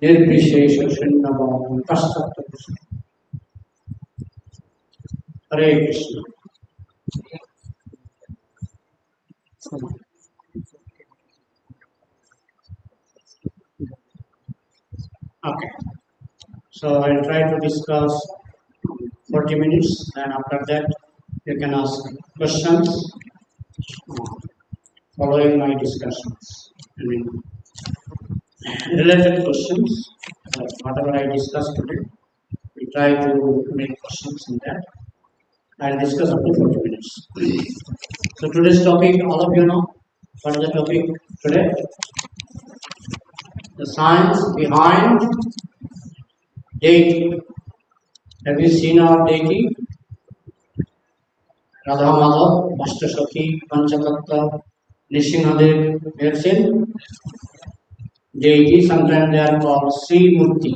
निर्विशेष शून्यवाद तत्सत्य हरे Krishna. Okay, so I'll try to discuss 40 minutes, and after that you can ask questions following my discussions. I mean, related questions, whatever I discussed today, we try to make questions in that. I'll discuss up to 40 minutes. So today's topic, all of you know, what is the topic today? The science behind deity. Have you seen our deity? Radha Madhav, Ashtashakhi, Panchatattva, Nishingadev, we have seen deity. Sometimes they are called Sri Murti,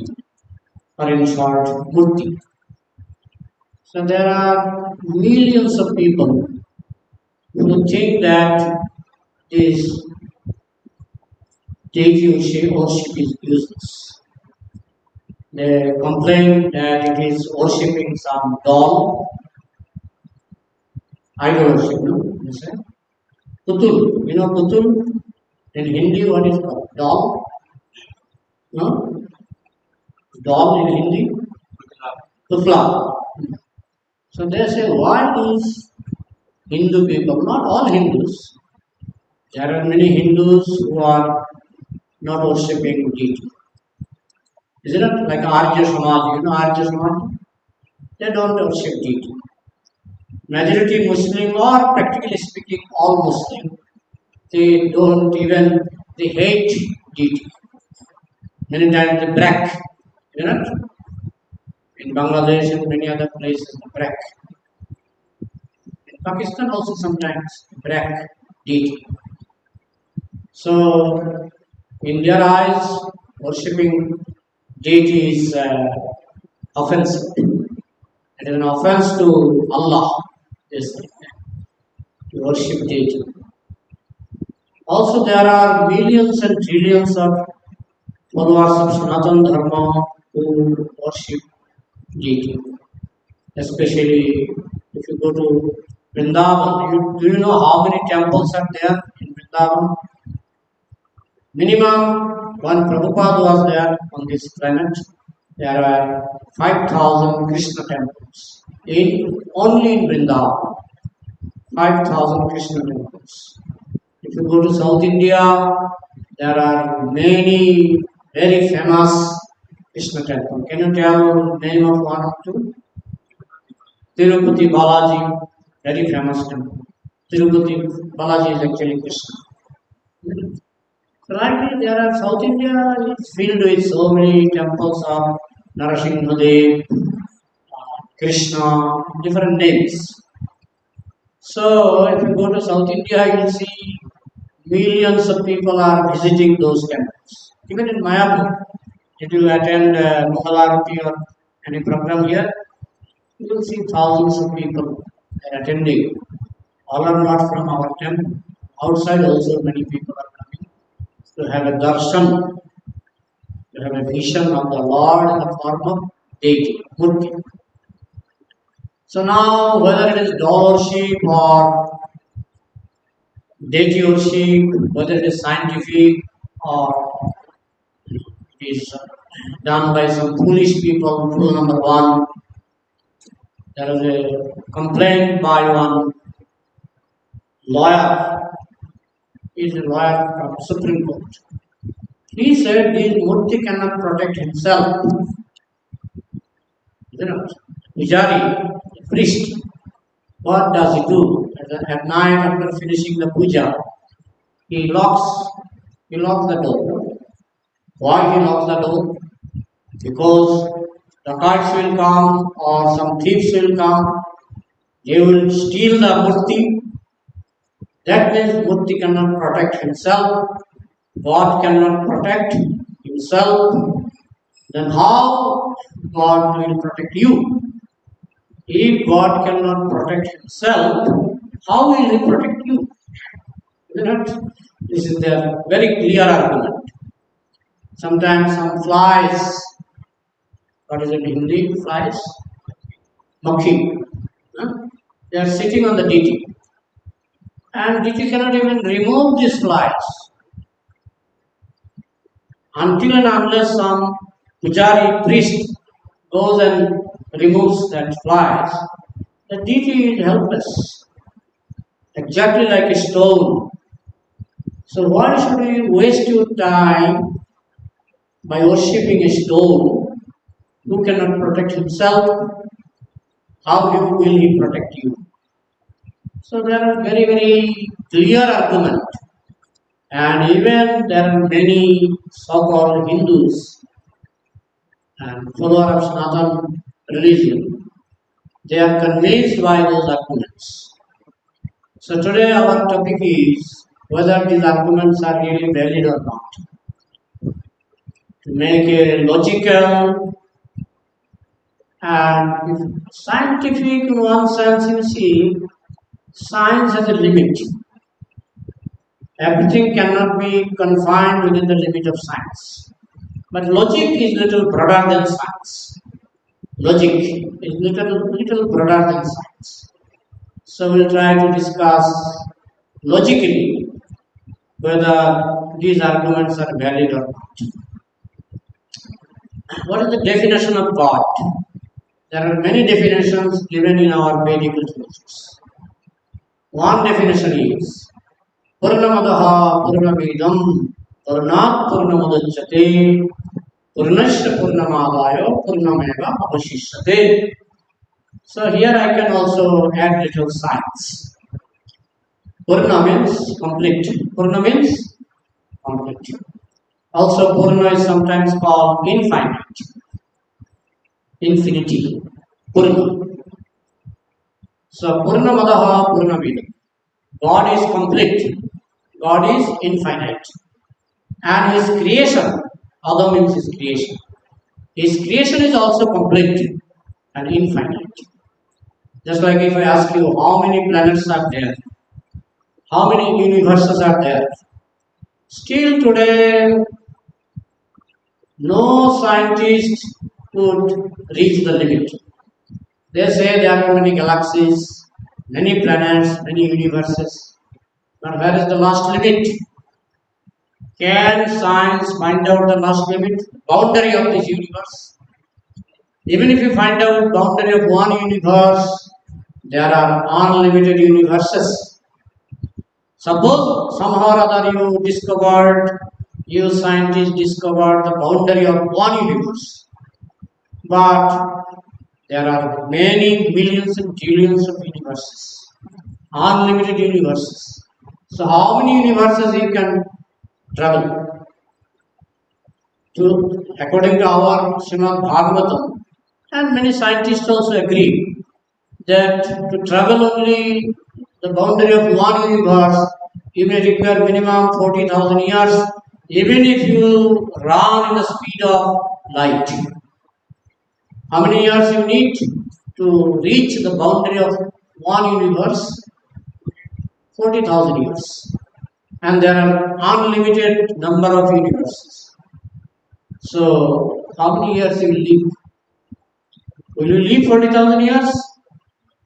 or in short, Murti. So there are millions of people who think that this deity worship is useless. They complain that it is worshipping some doll, idol worship, no? You say? Putul, you know Putul? In Hindi, what is called? Doll? No? Doll in Hindi? Putla. So they say, why is Hindu people, not all Hindus, there are many Hindus who are not worshipping deity. Isn't it? Like Arya Samaj, you know Arya Samaj? They don't worship deity. Majority Muslim, or practically speaking all Muslim, they don't even, they hate deity. Many times they brag, you know? In Bangladesh and many other places they brag. In Pakistan also sometimes brag deity. So in their eyes, worshipping deity is offensive. It is an offense to Allah, yes, to worship deity. Also, there are millions and trillions of followers of Sanatana Dharma who worship deity. Especially if you go to Vrindavan, do you know how many temples are there in Vrindavan? Minimum, when Prabhupada was there on this planet, there are 5,000 Krishna temples. Only in Vrindavan, 5,000 Krishna temples. If you go to South India, there are many very famous Krishna temples. Can you tell the name of one or two? Tirupati Balaji, very famous temple. Tirupati Balaji is actually Krishna. Currently, there are South India is filled with so many temples of Narasimhadev, Krishna, different names. So, if you go to South India, you will see millions of people are visiting those temples. Even in Mayapur, if you attend Mangalarati or any program here, you will see thousands of people attending. All are not from our temple. Outside also many people are coming to have a darshan, to have a vision of the Lord in the form of deity, Murti. So now, whether it is doll worship or deity worship, whether it is scientific or it is done by some foolish people, rule number one, there is a complaint by one lawyer, he is a lawyer from Supreme Court. He said this Murti cannot protect himself. You know, Pujari, a priest, what does he do? At night after finishing the puja, he locks the door. Why he locks the door? Because the kites will come or some thieves will come, they will steal the Murti. That means Murti cannot protect himself. God cannot protect himself. Then how God will protect you? If God cannot protect himself, how will he protect you? Isn't it? This is their very clear argument. Sometimes some flies, what is it in Hindi? Flies? Makhi. Huh? They are sitting on the DT. And DT cannot even remove these flies until and unless some pujari priest goes and removes that flies. The DT is helpless, exactly like a stone. So why should we waste your time by worshipping a stone who cannot protect himself? How will he protect you? So there are very, very clear argument. And even there are many so-called Hindus and followers of Sanatan religion. They are convinced by those arguments. So today our topic is whether these arguments are really valid or not. To make a logical and scientific in one sense, you see, science has a limit. Everything cannot be confined within the limit of science. But logic is little broader than science. Logic is little broader than science. So we'll try to discuss logically whether these arguments are valid or not. What is the definition of God? There are many definitions given in our Vedic literatures. One definition is Purnamadaha Purnamidam Purnat Purnamadachyate Purnashya Purnamadayo Purnameva Avashishyate. So here I can also add little science. Purna means complete. Purna means complete. Also Purna is sometimes called infinite. Infinity. Purna. So Purnamadaha Purnamidam. God is complete. God is infinite. And His creation, Adam means His creation. His creation is also complete and infinite. Just like if I ask you how many planets are there, how many universes are there, still today no scientist could reach the limit. They say there are many galaxies, many planets, many universes. But where is the last limit? Can science find out the last limit, boundary of this universe? Even if you find out boundary of one universe, there are unlimited universes. Suppose somehow or other you scientists discovered the boundary of one universe. But there are many millions and trillions of universes, unlimited universes. So how many universes you can travel? According to our Srimad Bhagavatam, and many scientists also agree that to travel only the boundary of one universe, you may require minimum 40,000 years, even if you run in the speed of light. How many years you need to reach the boundary of one universe? 40,000 years. And there are unlimited number of universes. So, how many years you will live? Will you live 40,000 years?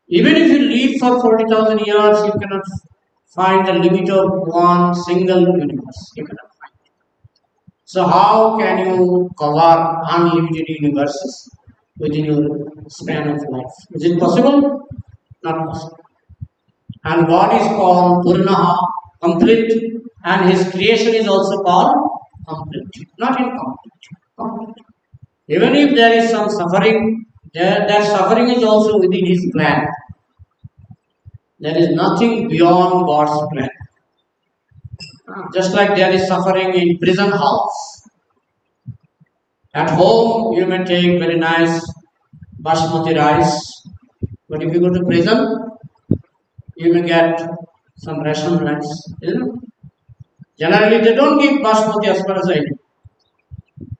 Even if you live for 40,000 years, you cannot find the limit of one single universe. You cannot find it. So, how can you cover unlimited universes within your span of life? Is it possible? Not possible. And God is called Purnaha, complete, and His creation is also called complete, not incomplete. Complete. Even if there is some suffering, that suffering is also within His plan. There is nothing beyond God's plan. Just like there is suffering in prison house. At home, you may take very nice basmati rice, but if you go to prison, you may get some ration rice. Generally, they don't give basmati as far as I know.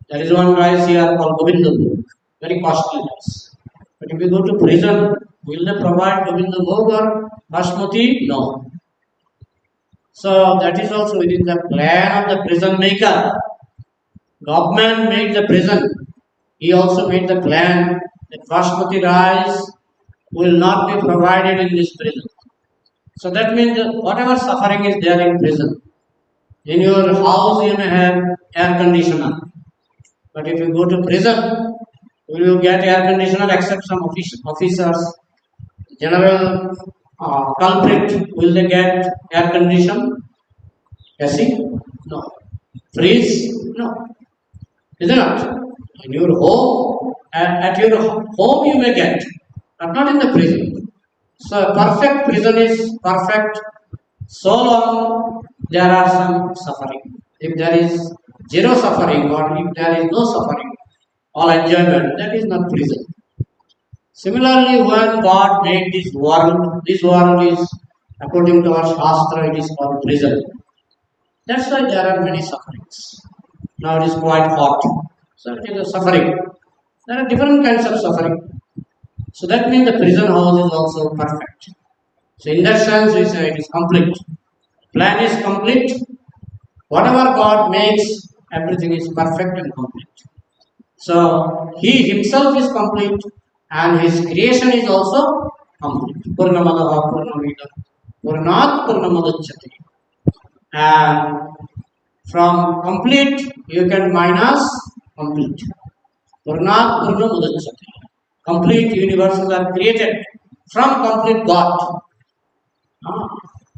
There is one rice here called Govindabhog, very costly rice. But if you go to prison, will they provide Govindabhog or basmati? No. So that is also within the plan of the prison maker. Government made the prison. He also made the plan that basmati rice will not be provided in this prison. So that means that whatever suffering is there in prison, in your house you may have air conditioner, but if you go to prison, will you get air conditioner except some officers, general culprit, will they get air condition? AC? No. Freeze? No. Is it not? In your home, at your home you may get, but not in the prison. So perfect prison is perfect so long there are some suffering. If there is zero suffering or if there is no suffering, all enjoyment, that is not prison. Similarly, when God made this world is, according to our Shastra, it is called prison. That's why there are many sufferings. Now it is quite hot. So it is a suffering. There are different kinds of suffering. So that means the prison house is also perfect. So in that sense, we say it is complete. Plan is complete. Whatever God makes, everything is perfect and complete. So He Himself is complete and His creation is also complete. Purnamadaha Purnamida Purnat Purnamadachyate. And from complete, you can minus complete. Purnat Purnamadachyate. Complete universes are created from complete God.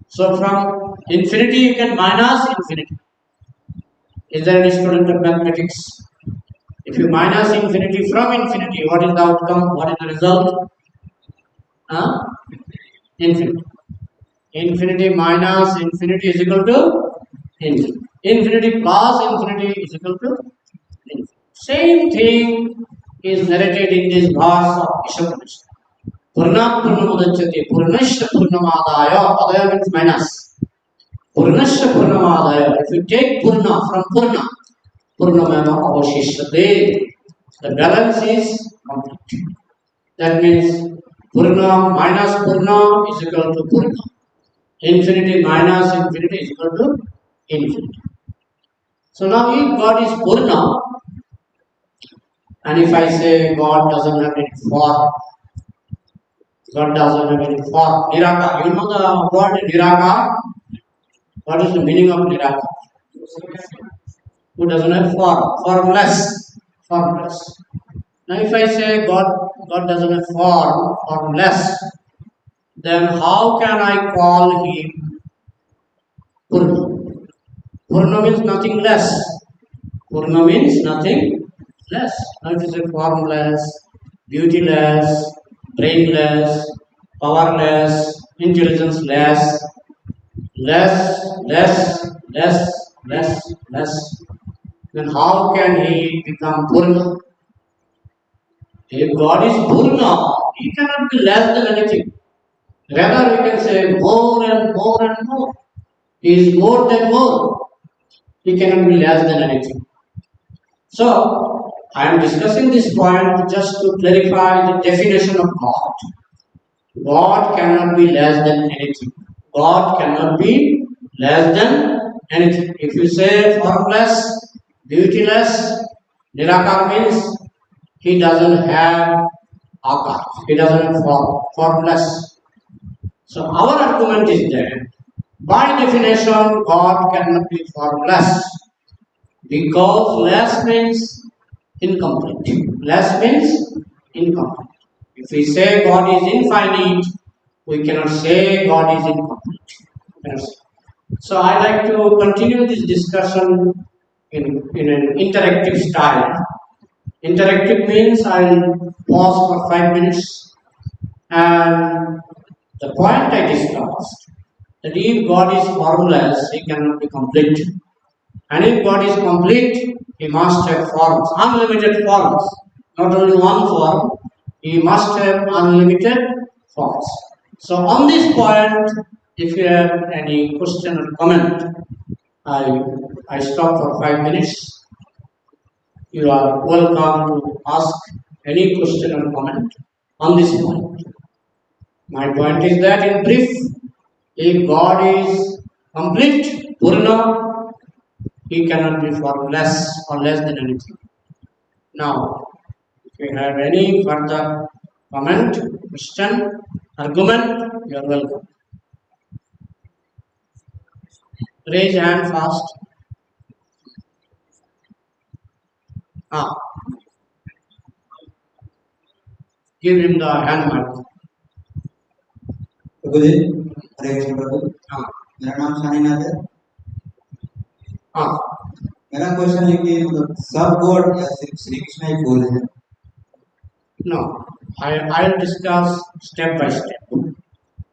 So from infinity you can minus infinity. Is there any student of mathematics? If you minus infinity from infinity, what is the outcome? What is the result? Huh? Infinity. Infinity minus infinity is equal to infinity. Infinity plus infinity is equal to infinity. Same thing is narrated in this verse of Ishapanisha. Purnam Purnamudachyate Purnasya Purnamadaya. Adaya means minus. Purnasya Purnamadaya. If you take Purna from Purna, Purnamama Avashishyate, the balance is complete. That means Purna minus Purna is equal to Purna. Infinity minus infinity is equal to infinity. So now if God is Purna, and if I say God doesn't have any form, God doesn't have any form, Nirakar, you know the word Nirakar? What is the meaning of Nirakar? Who doesn't have form? Formless. Formless. Now if I say God doesn't have form, formless, then how can I call Him Purna? Purna means nothing less. Purna means nothing less. Now it is a formless, beautyless, brainless, powerless, intelligence-less, less. Then how can he become Purna? If God is Purna, he cannot be less than anything. Rather, we can say more and more and more. He is more than more. He cannot be less than anything. So, I am discussing this point just to clarify the definition of God. God cannot be less than anything. God cannot be less than anything. If you say formless, beautyless, Nirakar means he doesn't have akar, he doesn't have form, formless. So our argument is that by definition God cannot be formless because less means incomplete. Less means incomplete. If we say God is infinite, we cannot say God is incomplete. Yes. So I like to continue this discussion in an interactive style. Interactive means I'll pause for 5 minutes and the point I discussed that if God is formless, He cannot be complete. And if God is complete, He must have forms, unlimited forms, not only one form, He must have unlimited forms. So on this point, if you have any question or comment, I stop for 5 minutes. You are welcome to ask any question or comment on this point. My point is that in brief, if God is complete, Purna, he cannot be formless or less than anything. Now, if you have any further comment, question, argument, you are welcome. Raise hand fast. Ah, give him the hand mic. प्रभु जी हरे कृष्ण प्रभु हाँ मेरा नाम शानीनाथ है हाँ मेरा question है कि मतलब सब गॉड या सिर्फ श्री कृष्ण ही बोल है No, I'll discuss step by step.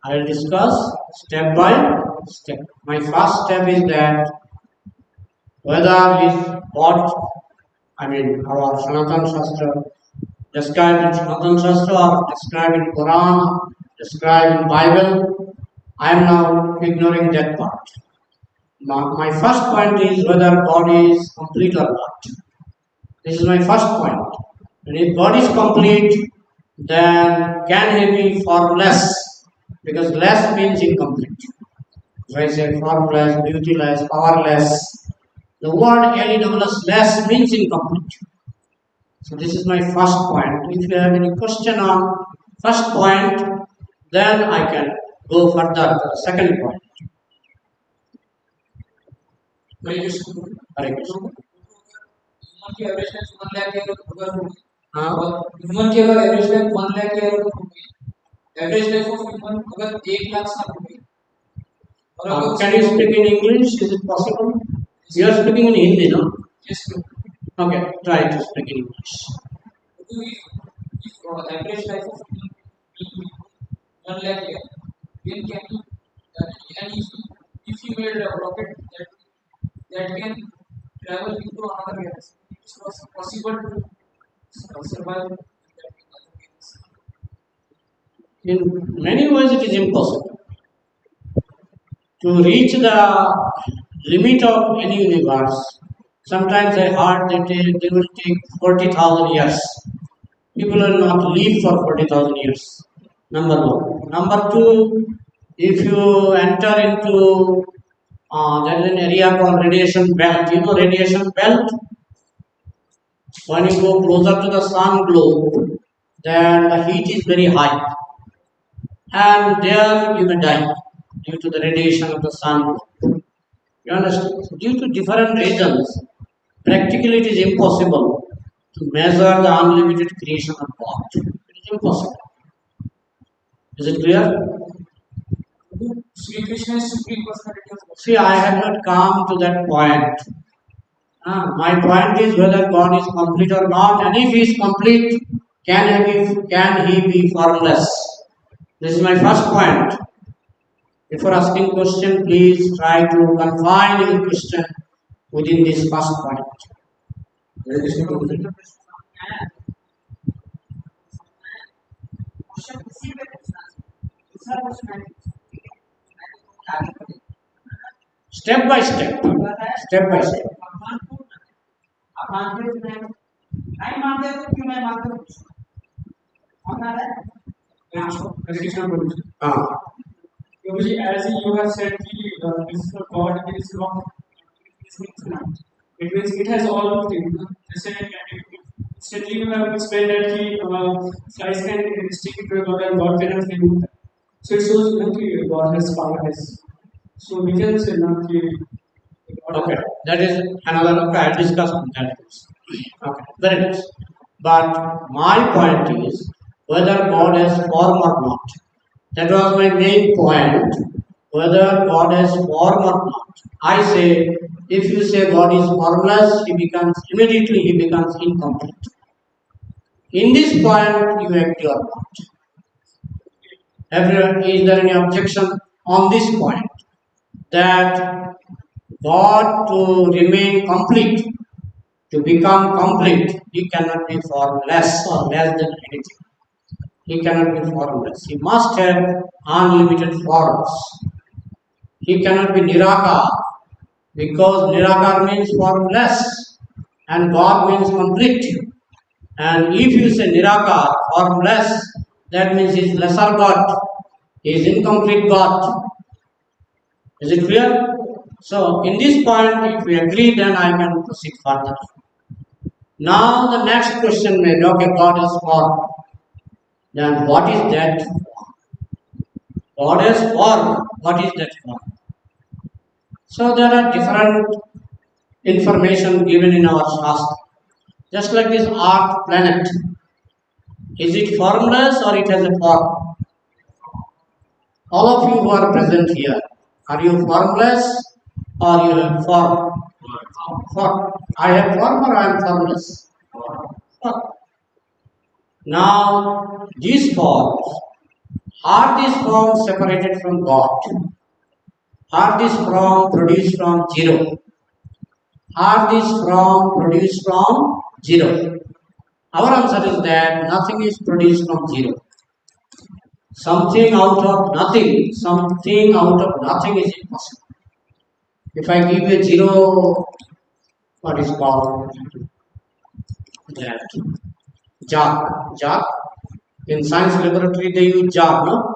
I'll discuss step by step. My first step is that whether is what our Sanatana Shastra described in Sanatana Shastra or described in Quran, described in Bible, I am now ignoring that part. My first point is whether God is complete or not. This is my first point. And if God is complete, then can he be formless? Because less means incomplete. If I say formless, beautyless, powerless, the word less means incomplete. So this is my first point. If you have any question on first point, then I can go further to the second point. Hare Krishna Hare Krishna. Human की average life 1 lakh year अगर होगी हाँ और human की अगर average life 1 lakh year होगी average life of human अगर 1 लाख साल होगी और अगर Can you speak in English? Is it possible? You are speaking in Hindi, no? yes Okay, try to speak in English. if average life of human being 1 lakh year then can he and if he made a rocket that can travel into another galaxy it was possible to survive that galaxy. In many ways, it is impossible to reach the limit of any universe. Sometimes I heard that they will take 40,000 years. People will not live for 40,000 years. Number one. Number two, if you enter into there is an area called radiation belt. You know radiation belt? When you go closer to the sun globe, then the heat is very high. And there you may die due to the radiation of the sun globe. You understand? So due to different reasons, practically it is impossible to measure the unlimited creation of God. It is impossible. Is it clear? Sri Krishna is supreme personality of God. See, I have not come to that point. My point is whether God is complete or not, and if He is complete, can He be formless? This is my first point. Before asking question, please try to confine your question within this first point. Hare Krishna Prabhu ji Step by step. Step by step. आप मानते हो कि नहीं मानते तो क्यों नहीं मानते हो मानना है हरे कृष्ण प्रभु जी Ah. Prabhu ji as you have said कि this is a God it is not it means it has all things जैसे recently you have explained that कि flies can stick to a God and God cannot remove that so it shows कि God has power has so we can say ना कि Okay, that is another. Okay, I'll discuss on that. Okay, very nice. But my point is whether God has form or not. That was my main point. Whether God has form or not. I say, if you say God is formless, immediately he becomes incomplete. In this point, you agree or not? Is there any objection on this point? That God to remain complete, to become complete, he cannot be formless or less than anything. He cannot be formless. He must have unlimited forms. He cannot be Nirakar because Nirakar means formless and God means complete. And if you say Nirakar, formless, that means he is lesser God. He is incomplete God. Is it clear? So in this point, if we agree, then I can proceed further. Now the next question may be, okay, God is form. Then what is that form? God is form. What is that form? So there are different information given in our Shastra. Just like this Earth planet. Is it formless or it has a form? All of you who are present here, are you formless or you have form? Form. I have form or I am formless? Form. Now, these forms, are these forms separated from God? Are these forms produced from zero? Are these forms produced from zero? Our answer is that nothing is produced from zero. Something out of nothing is impossible. If I give you zero, what is called that? Jar. In science laboratory they use jar, no?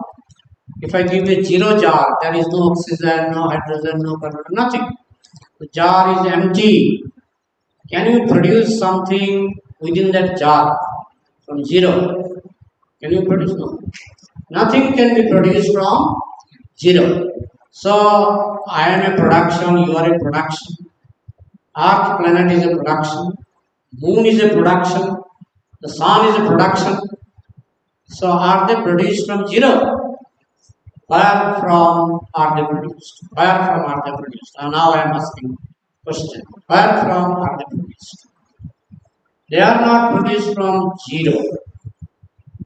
If I give a zero jar, there is no oxygen, no hydrogen, no carbon, nothing. The jar is empty. Can you produce something within that jar from zero? Can you produce? No. Nothing can be produced from zero. So I am a production, you are a production. Earth planet is a production. Moon is a production. The sun is a production. So are they produced from zero? Where from are they produced? Where from are they produced? And now I am asking question. Where from are they produced? They are not produced from zero.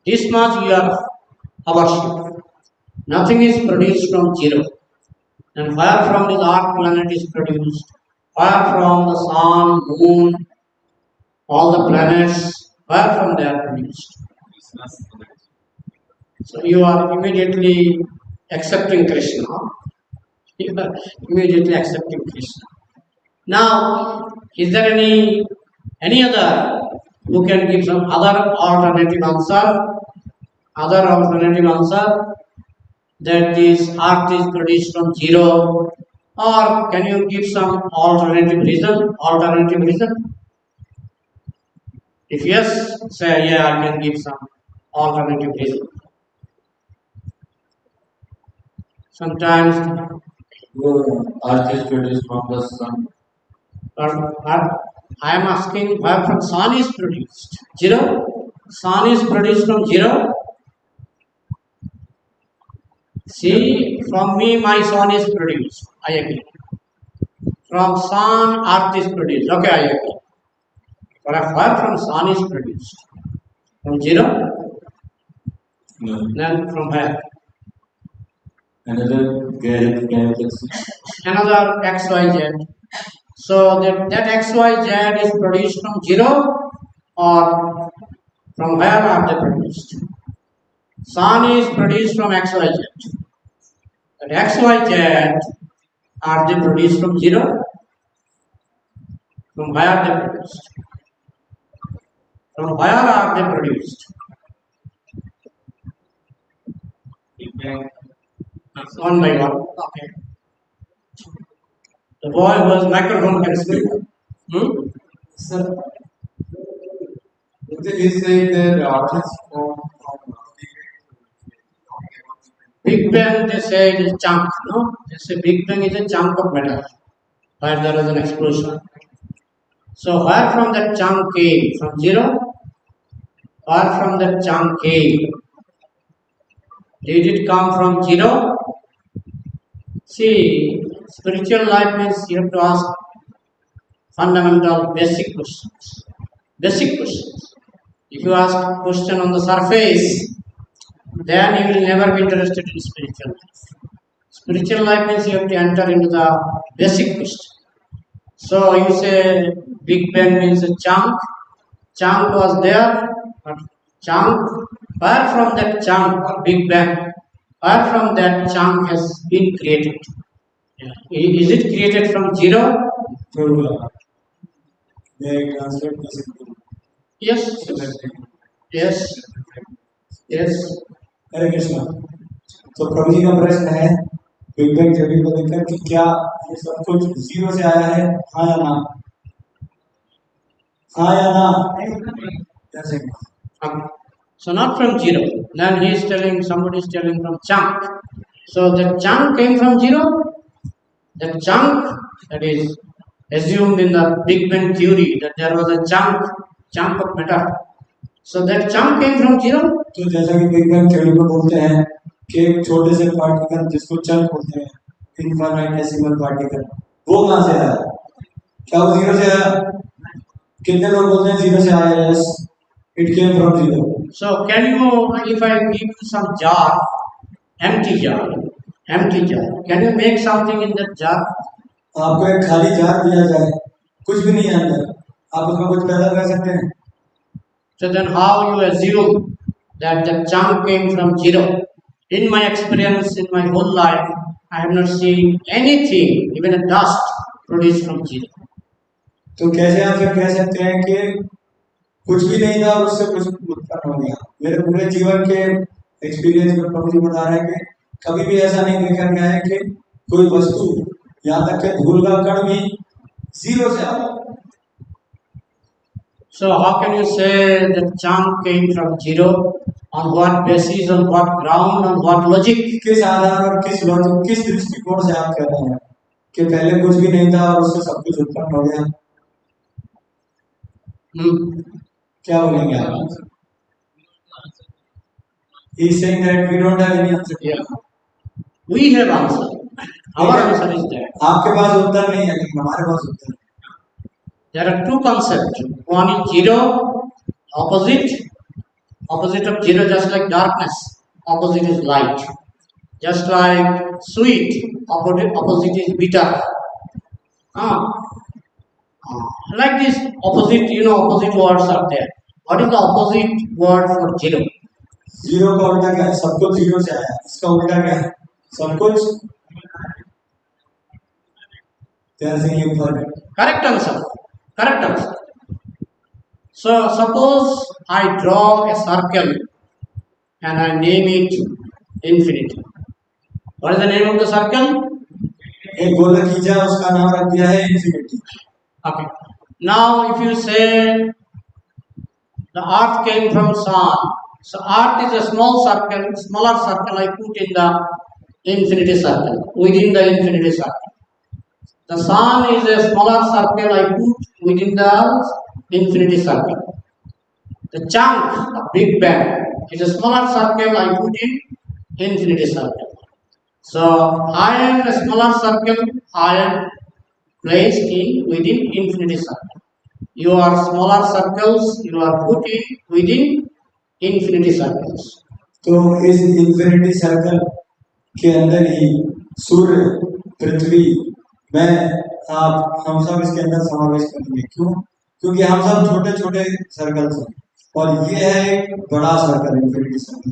This much you are aware. Nothing is produced from zero. And where from this Earth planet is produced? Where from the sun, moon, all the planets, where from they are produced? So you are immediately accepting Krishna. You are immediately accepting Krishna. Now, is there any other who can give some other alternative answer? Other alternative answer that this earth is produced from zero, or can you give some alternative reason? Alternative reason? If yes, say yeah, I can give some alternative reason. Sometimes Earth is produced from the sun. I am asking where from sun is produced? Zero? Sun is produced from zero? See, from me my sun is produced. I agree. From sun, earth is produced. Okay, I agree. But where from sun is produced? From zero? No. Then from where? Another galaxy. Another XYZ. So that XYZ is produced from zero, or from where are they produced? Sun is produced from XYZ. But XYZ, are they produced from zero? From where are they produced? From where are they produced? One by one. Okay. The boy who has microphone can speak. Sir, he said that the Earth is formed from Big Bang, they say it is chunk, no? They say Big Bang is a chunk of matter where there is an explosion. So where from that chunk came? From zero? Where from that chunk came? Did it come from zero? See, spiritual life means you have to ask fundamental basic questions. Basic questions. If you ask a question on the surface, then you will never be interested in spiritual life. Spiritual life means you have to enter into the basic question. So you say Big Bang means a chunk. Chunk was there, but chunk, where from that chunk or Big Bang, where from that chunk has been created? Is it created from zero? They translate this into Yes. Yes. Yes. हरे कृष्ण तो प्रभु जी का प्रश्न है big bang theory को देखकर कि क्या ये सब कुछ जीरो से आया है, हाँ या ना, हाँ या ना, जैसे Okay. So not from zero. Then he is telling, somebody is telling from chunk. So the chunk came from zero. The chunk that is assumed in the Big Bang theory that there was a chunk of matter. So that chunk came from zero. तो जैसा कि big bang theory को बोलते हैं कि एक छोटे से पार्टिकल जिसको चंक बोलते हैं, इनफाइनाइटेसिमल पार्टिकल, वो कहाँ से आया? क्या वो जीरो से आया? कितने लोग बोलते हैं जीरो से आया? Yes, it came from zero. So can you, if I give you some jar, empty jar, can you make something in that jar? आपको एक खाली जार दिया जाए, कुछ भी नहीं है अंदर, आप उसमें कुछ पैदा कर सकते हैं? So then how you assume that the chunk came from zero? In my experience, in my whole life, I have not seen anything, even a dust, produced from zero. तो कैसे आप फिर कह सकते हैं कि कुछ भी नहीं था और उससे कुछ उत्पन्न हो गया? मेरे पूरे जीवन के एक्सपीरियंस में प्रभु जी बता रहे हैं कि कभी भी ऐसा नहीं देखा गया है कि कोई वस्तु, यहाँ तक कि धूल का कण भी जीरो से आया. So how can you say the chunk came from zero? On what basis, on what ground, on what logic? किस आधार और किस लॉजिक, किस दृष्टिकोण से आप कह रहे हैं कि पहले कुछ भी नहीं था और उससे सब कुछ उत्पन्न हो गया? क्या बोलेंगे आप? He is saying that we don't have any answer. Yeah. We have answer. Our answer is there. आपके पास उत्तर नहीं है, लेकिन हमारे पास उत्तर है. There are two concepts. One is zero, opposite of zero, just like darkness. Opposite is light. Just like sweet, opposite is bitter. Like this opposite, opposite words are there. What is the opposite word for zero? Zero का उल्टा क्या है? सब कुछ zero से आया. इसका उल्टा क्या है? सब कुछ. Correct answer. So suppose I draw a circle and I name it infinity. What is the name of the circle? एक गोला खींचा, उसका नाम रख दिया है infinity. Okay. Now if you say the earth came from sun, so earth is a smaller circle I put in the infinity circle, within the infinity circle. The sun is a smaller circle I put within the infinity circle. The chunk, the Big Bang, is a smaller circle I put in infinity circle. So I am a smaller circle I am placed within infinity circle. You are smaller circles you are put in within infinity circles. तो इस infinity circle के अंदर ही सूर्य, पृथ्वी, मैं, आप, हम सब इसके अंदर समावेश करेंगे. क्यों? क्योंकि हम सब छोटे छोटे सर्कल हैं और ये है एक बड़ा circle, infinity circle.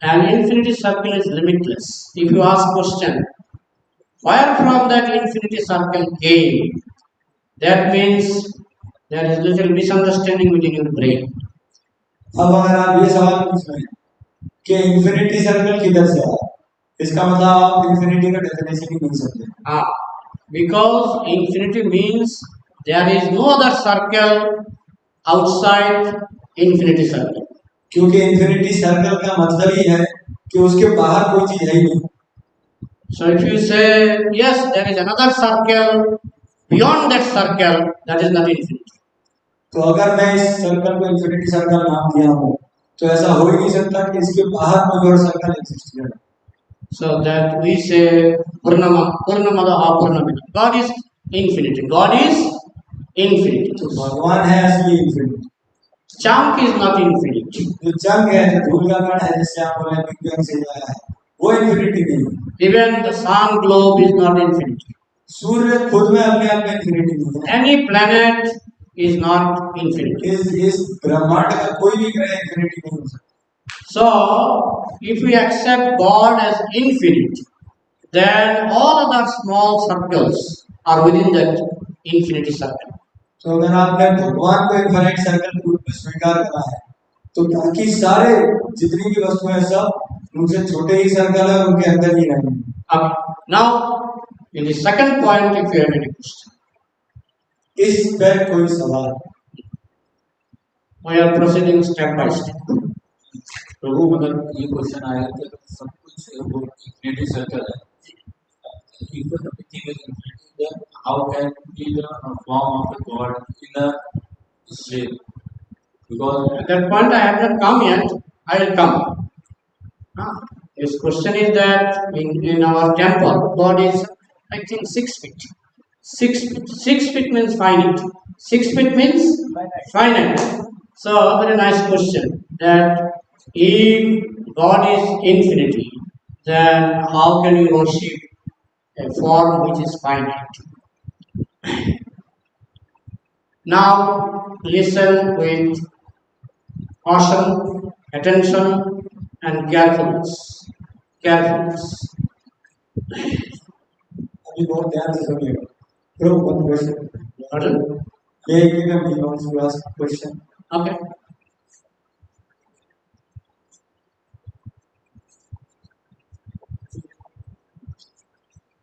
And infinity circle is limitless. If you ask question, where from that infinity circle came, that means there is little misunderstanding within your brain. अब अगर आप ये सवाल पूछ रहे हैं कि इन्फिनिटी सर्कल किधर से आया, इसका मतलब आप इन्फिनिटी का डेफिनेशन ही नहीं समझे. Because infinity means there is no other circle outside infinity circle. क्योंकि इन्फिनिटी सर्कल का मतलब ही है कि उसके बाहर कोई चीज है ही नहीं. So if you say yes, there is another circle beyond that circle, that is not infinity. तो अगर मैं इस सर्कल को इन्फिनिटी सर्कल नाम दिया हूँ, तो ऐसा हो ही नहीं सकता कि इसके बाहर कोई और सर्कल एग्जिस्ट करे. So that we say Purnamada Apurnamida. God is infinity. God is infinity. तो भगवान है असली infinity. Chunk is not infinity. जो चंक है, जो धूल का कण है, जिससे आप बोले बिग बैंग से आया है, वो इन्फिनिटी नहीं है. Even the sun globe is not infinity. सूर्य खुद में अपने आप में इन्फिनिटी नहीं है. Any planet is not infinity. इस ब्रह्मांड का कोई भी ग्रह इन्फिनिटी नहीं हो सकता. So, if we accept God as infinite, then all other small circles are within that infinity circle. तो अगर आपने भगवान को इन्फिनिट सर्कल के रूप में स्वीकार करा है, तो बाकी सारे जितनी भी वस्तुएं सब उनसे छोटे ही सर्कल है, उनके अंदर ही रहेंगे। Okay. Now, in the second point, if you have any question, इस पर कोई सवाल? we are proceeding step by step. प्रभु मदन ये क्वेश्चन आया कि सब कुछ वो इन्फिनिटी सर्कल है, even everything is infinity, then how can be the form of the god in a shape? Because at that point I have not come yet. I will come. His question is that in our temple, God is, I think, 6 feet. 6 feet means finite. 6 feet means finite. So, very nice question. That if God is infinity, then how can you worship a form which is finite? Now, listen with caution, attention, and carefulness. Carefulness. अभी बहुत ध्यान से सुनिएगा। Bro, one question. Pardon? Jacob, he wants to ask a question. Okay.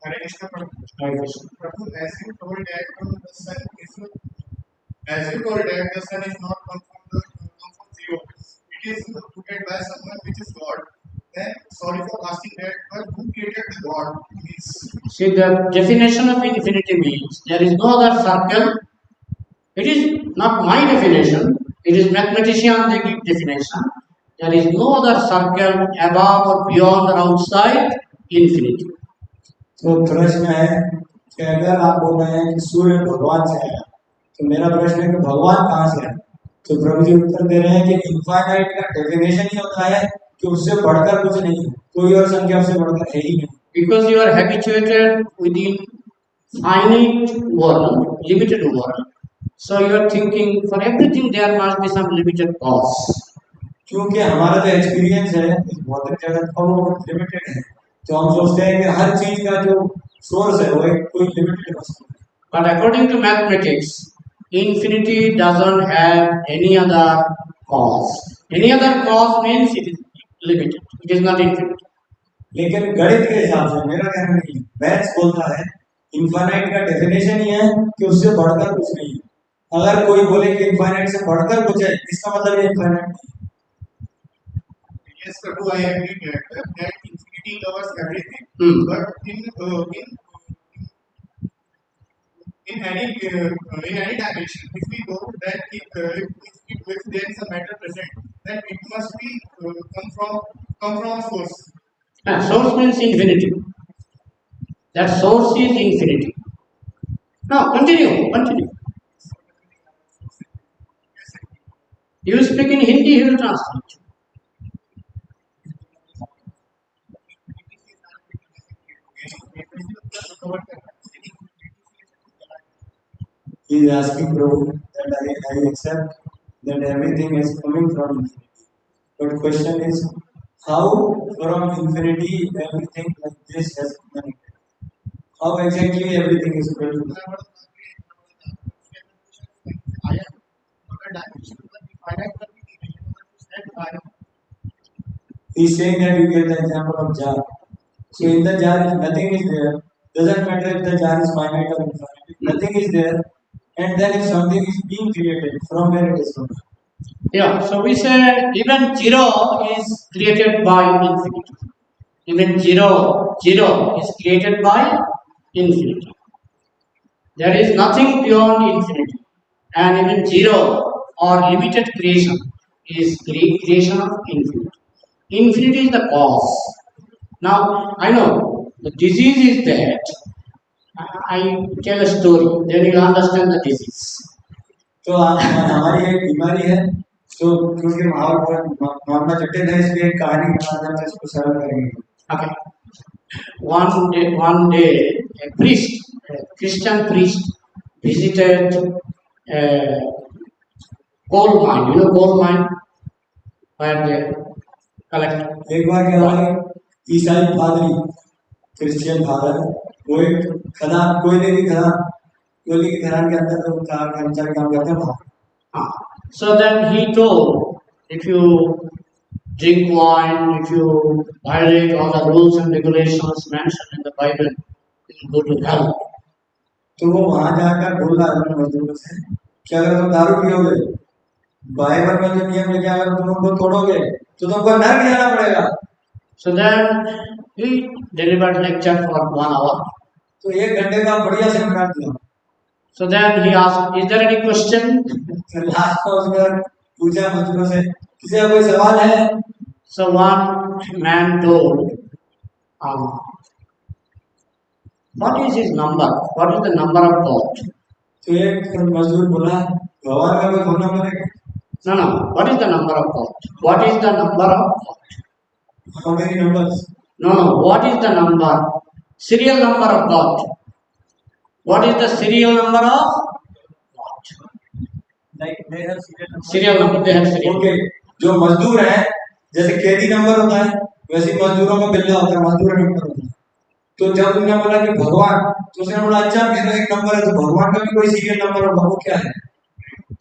Hare Krishna Prabhu. Hare Krishna. Prabhu, as you told that the sun is as you told that the sun is not come from zero. It is created by someone which is God. Then sorry for asking that, but who created the God? See, the definition of infinity means there is no other circle. It is not my definition. It is mathematician definition. There is no other circle above or beyond or outside infinity. तो प्रश्न है कि अगर आप बोल रहे हैं कि सूर्य भगवान से आया, तो मेरा प्रश्न है कि भगवान कहाँ से आया? तो प्रभु जी उत्तर दे रहे हैं कि इनफाइनाइट का डेफिनेशन ही होता है कि उससे बढ़कर कुछ नहीं है, कोई और संख्या उससे बढ़कर है ही नहीं। Because you are habituated within finite world, limited world, so you are thinking for everything there must be some limited cause. क्योंकि हमारा जो एक्सपीरियंस है इस भौतिक जगत का वो लिमिटेड है, तो हम सोचते हैं कि हर चीज का जो सोर्स है वो एक कोई लिमिटेड वस्तु है। But according to mathematics, infinity doesn't have any other cause. Any other cause means it is limited. It is not infinite. लेकिन गणित के हिसाब से मेरा कहना नहीं है, मैथ्स बोलता है इनफाइनाइट का डेफिनेशन ही है कि उससे बढ़कर कुछ नहीं है। अगर कोई बोले कि इनफाइनाइट से बढ़कर कुछ है, इसका मतलब ये इनफाइनाइट नहीं है। Yes, Prabhu, I agree that infinity covers everything. But in any dimension, if we go that if there is a matter present, then it must be come from a source. Source means infinity. That source is infinity. Now continue. You speak in Hindi, he will translate. He is asking Prabhu that I accept that everything is coming from infinity. But question is, how from infinity everything like this has come? How exactly everything is going? He is saying that you get the example of jar. So in the jar, nothing is there. Doesn't matter if the jar is finite or infinite. Nothing is there. And then if something is being created, from where it is from? Yeah, so we say even zero is created by infinity. Even zero is created by infinity. There is nothing beyond infinity. And even zero or limited creation is creation of infinity. Infinity is the cause. Now, I know the disease is that I tell a story, then you understand the disease. तो हमारी एक बीमारी है, तो क्योंकि मामला जटिल है इसलिए एक कहानी के माध्यम से इसको सरल करेंगे। Okay. One day, a Christian priest, visited a coal mine. You know coal mine, where they collect. एक बार क्या हुआ, ईसाई पादरी, क्रिश्चियन फादर, वो एक खदान, कोयले की खदान के अंदर तो कर्मचारी काम करते हैं वहाँ। So then he told, if you drink wine, if you violate all the rules and regulations mentioned in the Bible, you will go to hell. तो वो वहां जाकर बोल रहा है अपने मजदूरों से कि अगर तुम दारू पियोगे, बाइबल में जो नियम लिखे अगर तुम उनको तोड़ोगे तो तुमको नरक जाना पड़ेगा। So then he delivered lecture for 1 hour. तो 1 घंटे का बढ़िया सेमिनार दिया। So then he asked, "Is there any question?" फिर लास्ट में उसने पूछा मजदूरों से, किसी का कोई सवाल है? So one man told, "What is his number? What is the number of God?" तो एक मजदूर बोला, भगवान का कोई फोन नंबर है? No, no. What is the number of God? What is the number of God? How many numbers? No, no. What is the number? Serial number of God. What is the serial number of God? Like they have serial number. Serial number. They have serial. Okay. जो मजदूर है, जैसे KD number होता है, वैसे ही मजदूरों का बिल्ला होता है, मजदूर नंबर होता है। तो जब उन्होंने बोला कि भगवान, तो उसने बोला अच्छा मेरा एक नंबर है, तो भगवान का भी कोई सीरियल नंबर होगा, वो क्या है?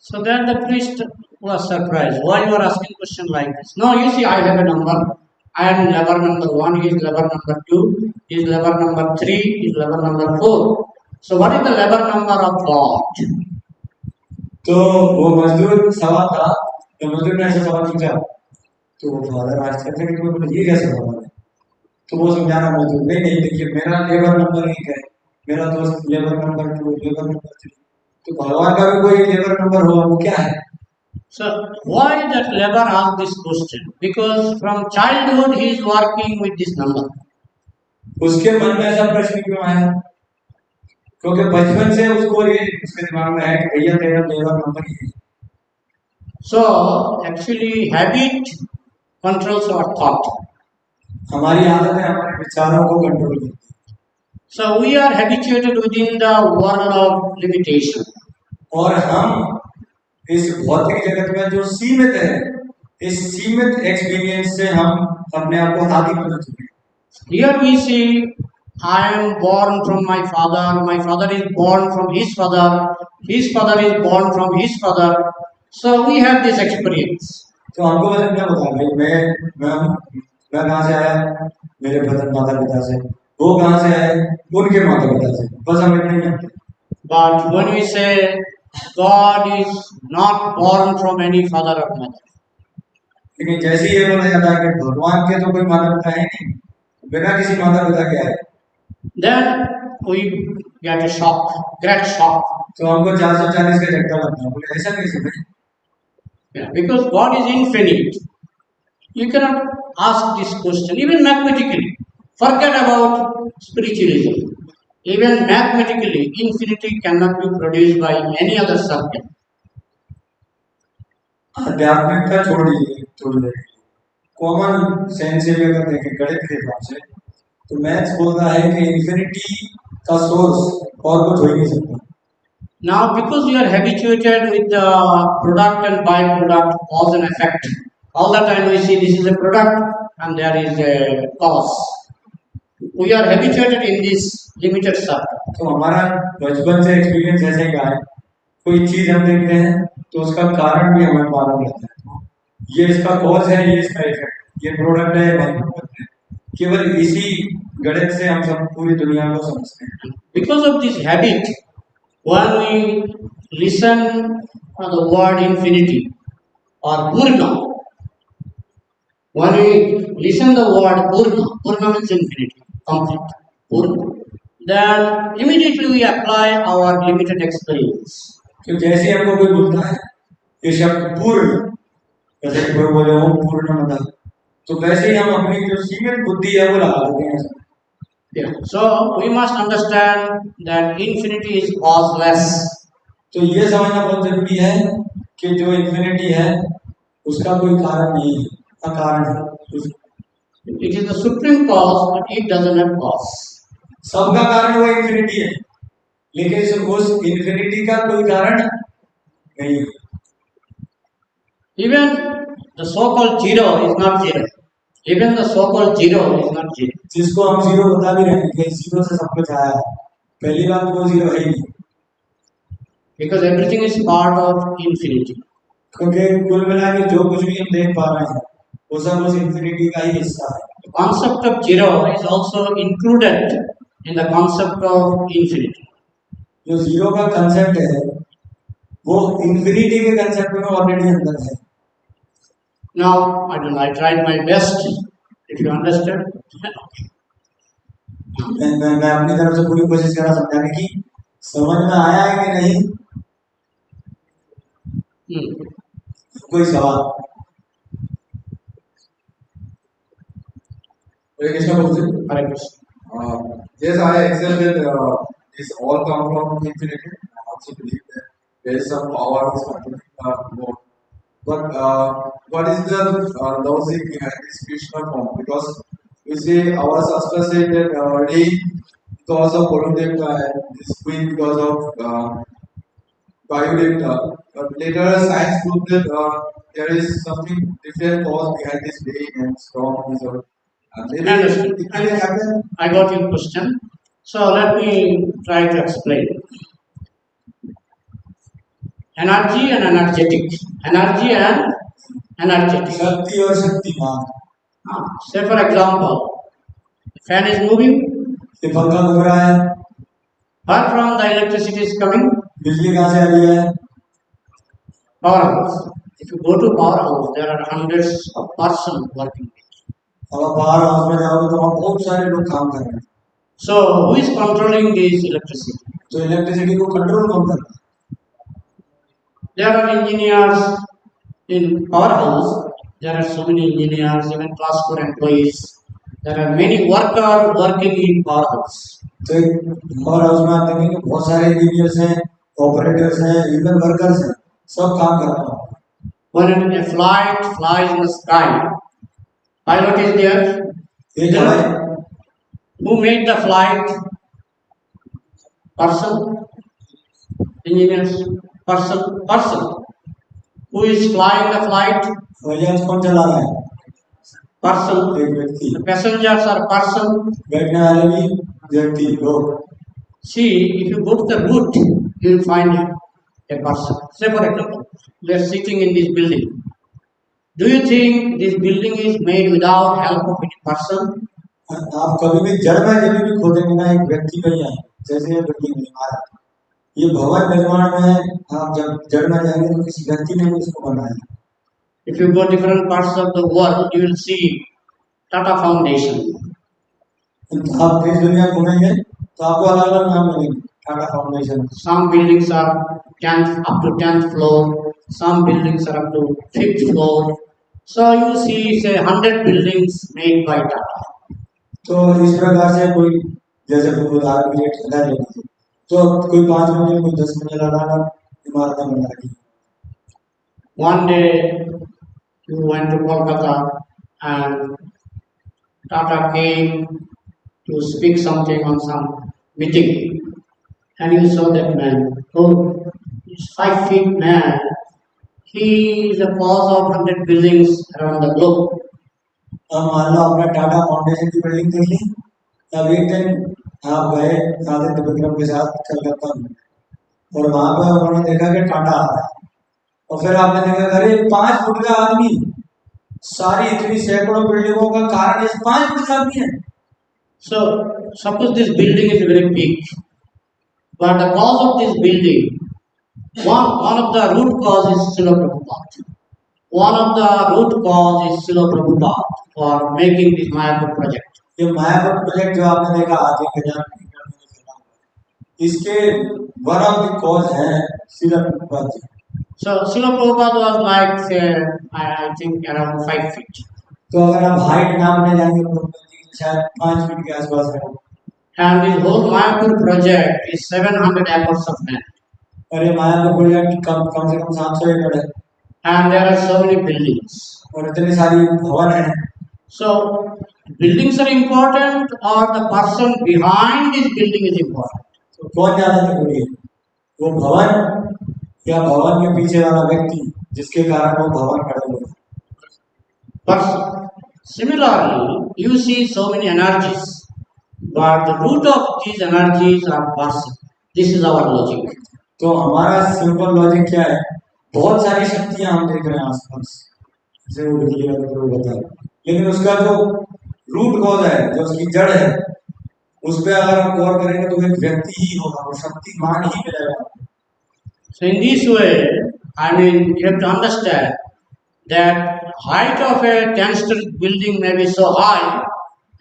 So then the priest was surprised. Why you are asking question like this? No, you see, I have a number. I am lever number 1, he is lever number 2, he is lever number 3, he is lever number 4. So what is the lever number of God? तो वो मजदूर सवाल था, तो मजदूर ने ऐसा सवाल पूछा, तो वो फादर आश्चर्य थे कि तुम्हें ये कैसे सवाल है? तो वो समझाना मजदूर, नहीं नहीं देखिए मेरा लेबर नंबर 1 है, मेरा दोस्त लेबर नंबर 2, लेबर नंबर 3, तो भगवान का भी कोई लेबर नंबर होगा, वो क्या है? So why that lever asked this question? Because from childhood he is working with this number. उसके मन में ऐसा प्रश्न क्यों आया? क्योंकि बचपन से उसको ये उसके दिमाग में है कि भैया तेरा लेबर नंबर ही है। So actually habit controls our thought. हमारी आदतें हमारे विचारों को कंट्रोल करती हैं। So we are habituated within the world of limitation. और हम इस भौतिक जगत में जो सीमित है, इस सीमित एक्सपीरियंस से हम अपने आप को आदि बना चुके हैं। Here we see, I am born from my father is born from his father is born from his father. So we have this experience. तो हमको बस इतना बता भाई मैं कहाँ से आया, मेरे माता पिता से, वो कहाँ से आए, उनके माता पिता से, बस हम इतना ही जानते हैं। But when we say God is not born from any father or mother, लेकिन जैसे ही ये बोला जाता है कि भगवान के तो कोई माता पिता है नहीं, बिना किसी माता पिता के आए, then we get a shock, great shock. तो हमको 440 का झटका लगता है। बोले ऐसा कैसे भाई? Yeah, because God is infinite. You cannot ask this question, even mathematically. Forget about spiritualism. Even mathematically, infinity cannot be produced by any other circle. आध्यात्मिकता छोड़ दीजिए थोड़ी देर, कॉमन सेंस से भी अगर देखें गणित के हिसाब से, तो मैथ्स बोलता है कि इन्फिनिटी का सोर्स और कुछ हो ही नहीं सकता। Now, because we are habituated with the product and byproduct, cause and effect, all the time we see this is a product and there is a cause. We are habituated in this limited circle. तो हमारा बचपन से experience ऐसे ही रहा है, कोई चीज हम देखते हैं तो उसका कारण भी हमें मालूम रहता है, ये इसका कॉज है, ये इसका इफेक्ट, ये प्रोडक्ट है, बाई प्रोडक्ट है। केवल इसी गणित से हम सब पूरी दुनिया को समझते हैं। Because of this habit, when we listen to the word infinity or Purna, when we listen the word Purna means infinity, complete, Purna, then immediately we apply our limited experience. तो जैसे हमको कोई बोलता है ये शब्द पूर्ण, जैसे कोई बोले ओम पूर्णमदा, तो वैसे ही हम अपनी जो सीमित बुद्धि है वो लगा देते हैं। Yeah. So we must understand that infinity is causeless. तो ये समझना बहुत जरूरी है कि जो इन्फिनिटी है उसका कोई कारण नहीं है, अकारण है। It is the supreme cause, but it doesn't have cause. सबका कारण वो इन्फिनिटी है, लेकिन उस इन्फिनिटी का कोई कारण नहीं है। Even the so-called zero is not zero. Even the so-called zero is not zero. जिसको हम जीरो बता भी रहे हैं कि जीरो से सब कुछ आया है, पहली बात वो जीरो है ही नहीं, Because everything is part of infinity. क्योंकि कुल मिला के जो कुछ भी हम देख पा रहे हैं वो सब उस इंफिनिटी का ही हिस्सा है। The concept of zero is also included in the concept of infinity. जो जीरो का कंसेप्ट है वो इंफिनिटी के कंसेप्ट में ऑलरेडी अंदर है। Now, I don't know, I tried my best. If you understand, मैं अपनी तरफ से पूरी कोशिश कर रहा समझाने की, समझ में आया है कि नहीं? कोई सवाल? Hare Krishna Prabhuji. Hare Krishna. Yes, I accept that this all come from infinity. I also believe that there is some power which is controlling God. But what is the logic behind this Krishna form? Because we say our Shastra said that rain because of Varunadevta and this wind because of Vayudevta. But later science proved that there is something different cause behind this rain and storm. I understand. I got your question. So let me try to explain. Energy and energetic. Energy and energetic. शक्ति और Shaktimaan. Say for example, the fan is moving. ये पंखा घूम रहा है। Where from the electricity is coming? बिजली कहाँ से आ रही है? Powerhouse. If you go to powerhouse, there are hundreds of persons working. अगर पावर हाउस में जाओगे तो वहाँ बहुत सारे लोग काम कर रहे हैं। So who is controlling this electricity? तो इलेक्ट्रिसिटी को कंट्रोल कौन कर रहा है? There are engineers in powerhouse. There are so many engineers, even class 4 employees. There are many workers working in powerhouse. तो पावर हाउस में आप देखेंगे बहुत सारे इंजीनियर्स हैं, ऑपरेटर्स हैं, इवन वर्कर्स हैं, सब काम कर रहे हैं। When a flight flies in the sky, pilot is there. Who made the flight? Person. Engineers. Person. Who is flying the flight? कौन चला रहा है? Person. एक व्यक्ति। The passengers are person. बैठने वाले भी व्यक्ति लोग। See, if you go to the root, you will find a person. Say for example, we are sitting in this building. Do you think this building is made without help of any person? आप कभी भी जड़ में जब भी खोदेंगे ना एक व्यक्ति का ही है, जैसे ये बिल्डिंग निर्माण, ये भवन निर्माण में आप जब जड़ में जाएंगे तो किसी व्यक्ति ने इसको बनाया। If you go different parts of the world, you will see Tata Foundation. आप देश दुनिया घूमेंगे तो आपको अलग-अलग नाम मिलेंगे। Tata foundation. Some buildings are 10th up to 10th floor. Some buildings are up to 5th floor. So you see, say 100 buildings made by Tata. तो इस प्रकार से कोई जैसे उदाहरण के लिए ठेका ले लीजिए, तो कोई 5 मंजिल कोई 10 मंजिल अलग-अलग इमारतें बना रही। One day you went to Kolkata and Tata came to speak something on some meeting, and you saw that man. Oh, this 5 feet man. He is the cause of 100 buildings around the globe. अब मान लो आपने Tata foundation की building देख ली, अब एक दिन आप गए आदित्य विक्रम के साथ कलकत्ता में और वहां पर उन्होंने देखा कि टाटा आ रहा है और फिर आपने देखा अरे 5 फुट का आदमी, सारी इतनी सैकड़ों बिल्डिंगों का कारण इस 5 फुट का आदमी है। So suppose this building is very big, but the cause of this building, one of the root cause is Srila Prabhupada. One of the root cause is Srila Prabhupada for making this Mayapur project. ये Mayapur project जो आपने देखा आज के हजार इसके one of the cause है Srila Prabhupada ji. So Srila Prabhupada was like say, I think around 5 feet. तो अगर आप हाइट नापने जाएंगे प्रभुपाद जी शायद 5 फीट के आसपास है। And this whole Mayapur project is 700 acres of land. और ये मायापुर प्रोजेक्ट कम से कम 700 एकड़ है। And there are so many buildings. और इतनी सारी भवन है। So buildings are important or the person behind this building is important? तो कौन ज्यादा जरूरी है, वो भवन या भवन के पीछे वाला व्यक्ति जिसके कारण वो भवन खड़े हुए? Person. Similarly, you see so many energies, but the root of these energies are person. This is our logic. तो हमारा सिंपल लॉजिक क्या है, बहुत सारी शक्तियां हम देख रहे हैं आसपास, जैसे वो लिखिएगा तो वो बताए, लेकिन उसका जो रूट कॉज है, जो उसकी जड़ है, उस पे अगर हम गौर करेंगे तो एक व्यक्ति ही होगा, वो शक्तिमान ही मिलेगा। So in this way, I mean, you have to understand that height of a 10-story building may be so high,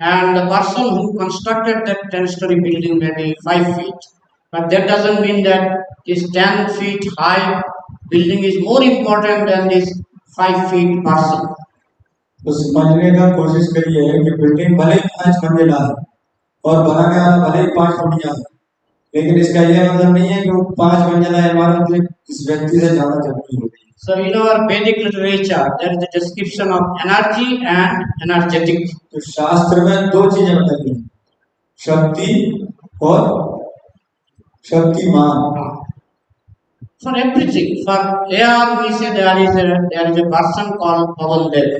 and the person who constructed that 10-story building may be 5 feet. But that doesn't mean that this 10 feet high building is more important than this 5 feet person. तो समझने का कोशिश करिए कि building भले ही 5 मंजिला है और बनाने वाला भले ही 5 फुटिया है, लेकिन इसका यह मतलब नहीं है कि वो 5 मंजिला इमारत इस व्यक्ति से ज्यादा जरूरी होगी। So in our Vedic literature, there is a description of energy and energetic. तो शास्त्र में दो चीजें बताई गई, शक्ति और Shaktimaan. For everything, for air, we say there is a person called Pavan Dev.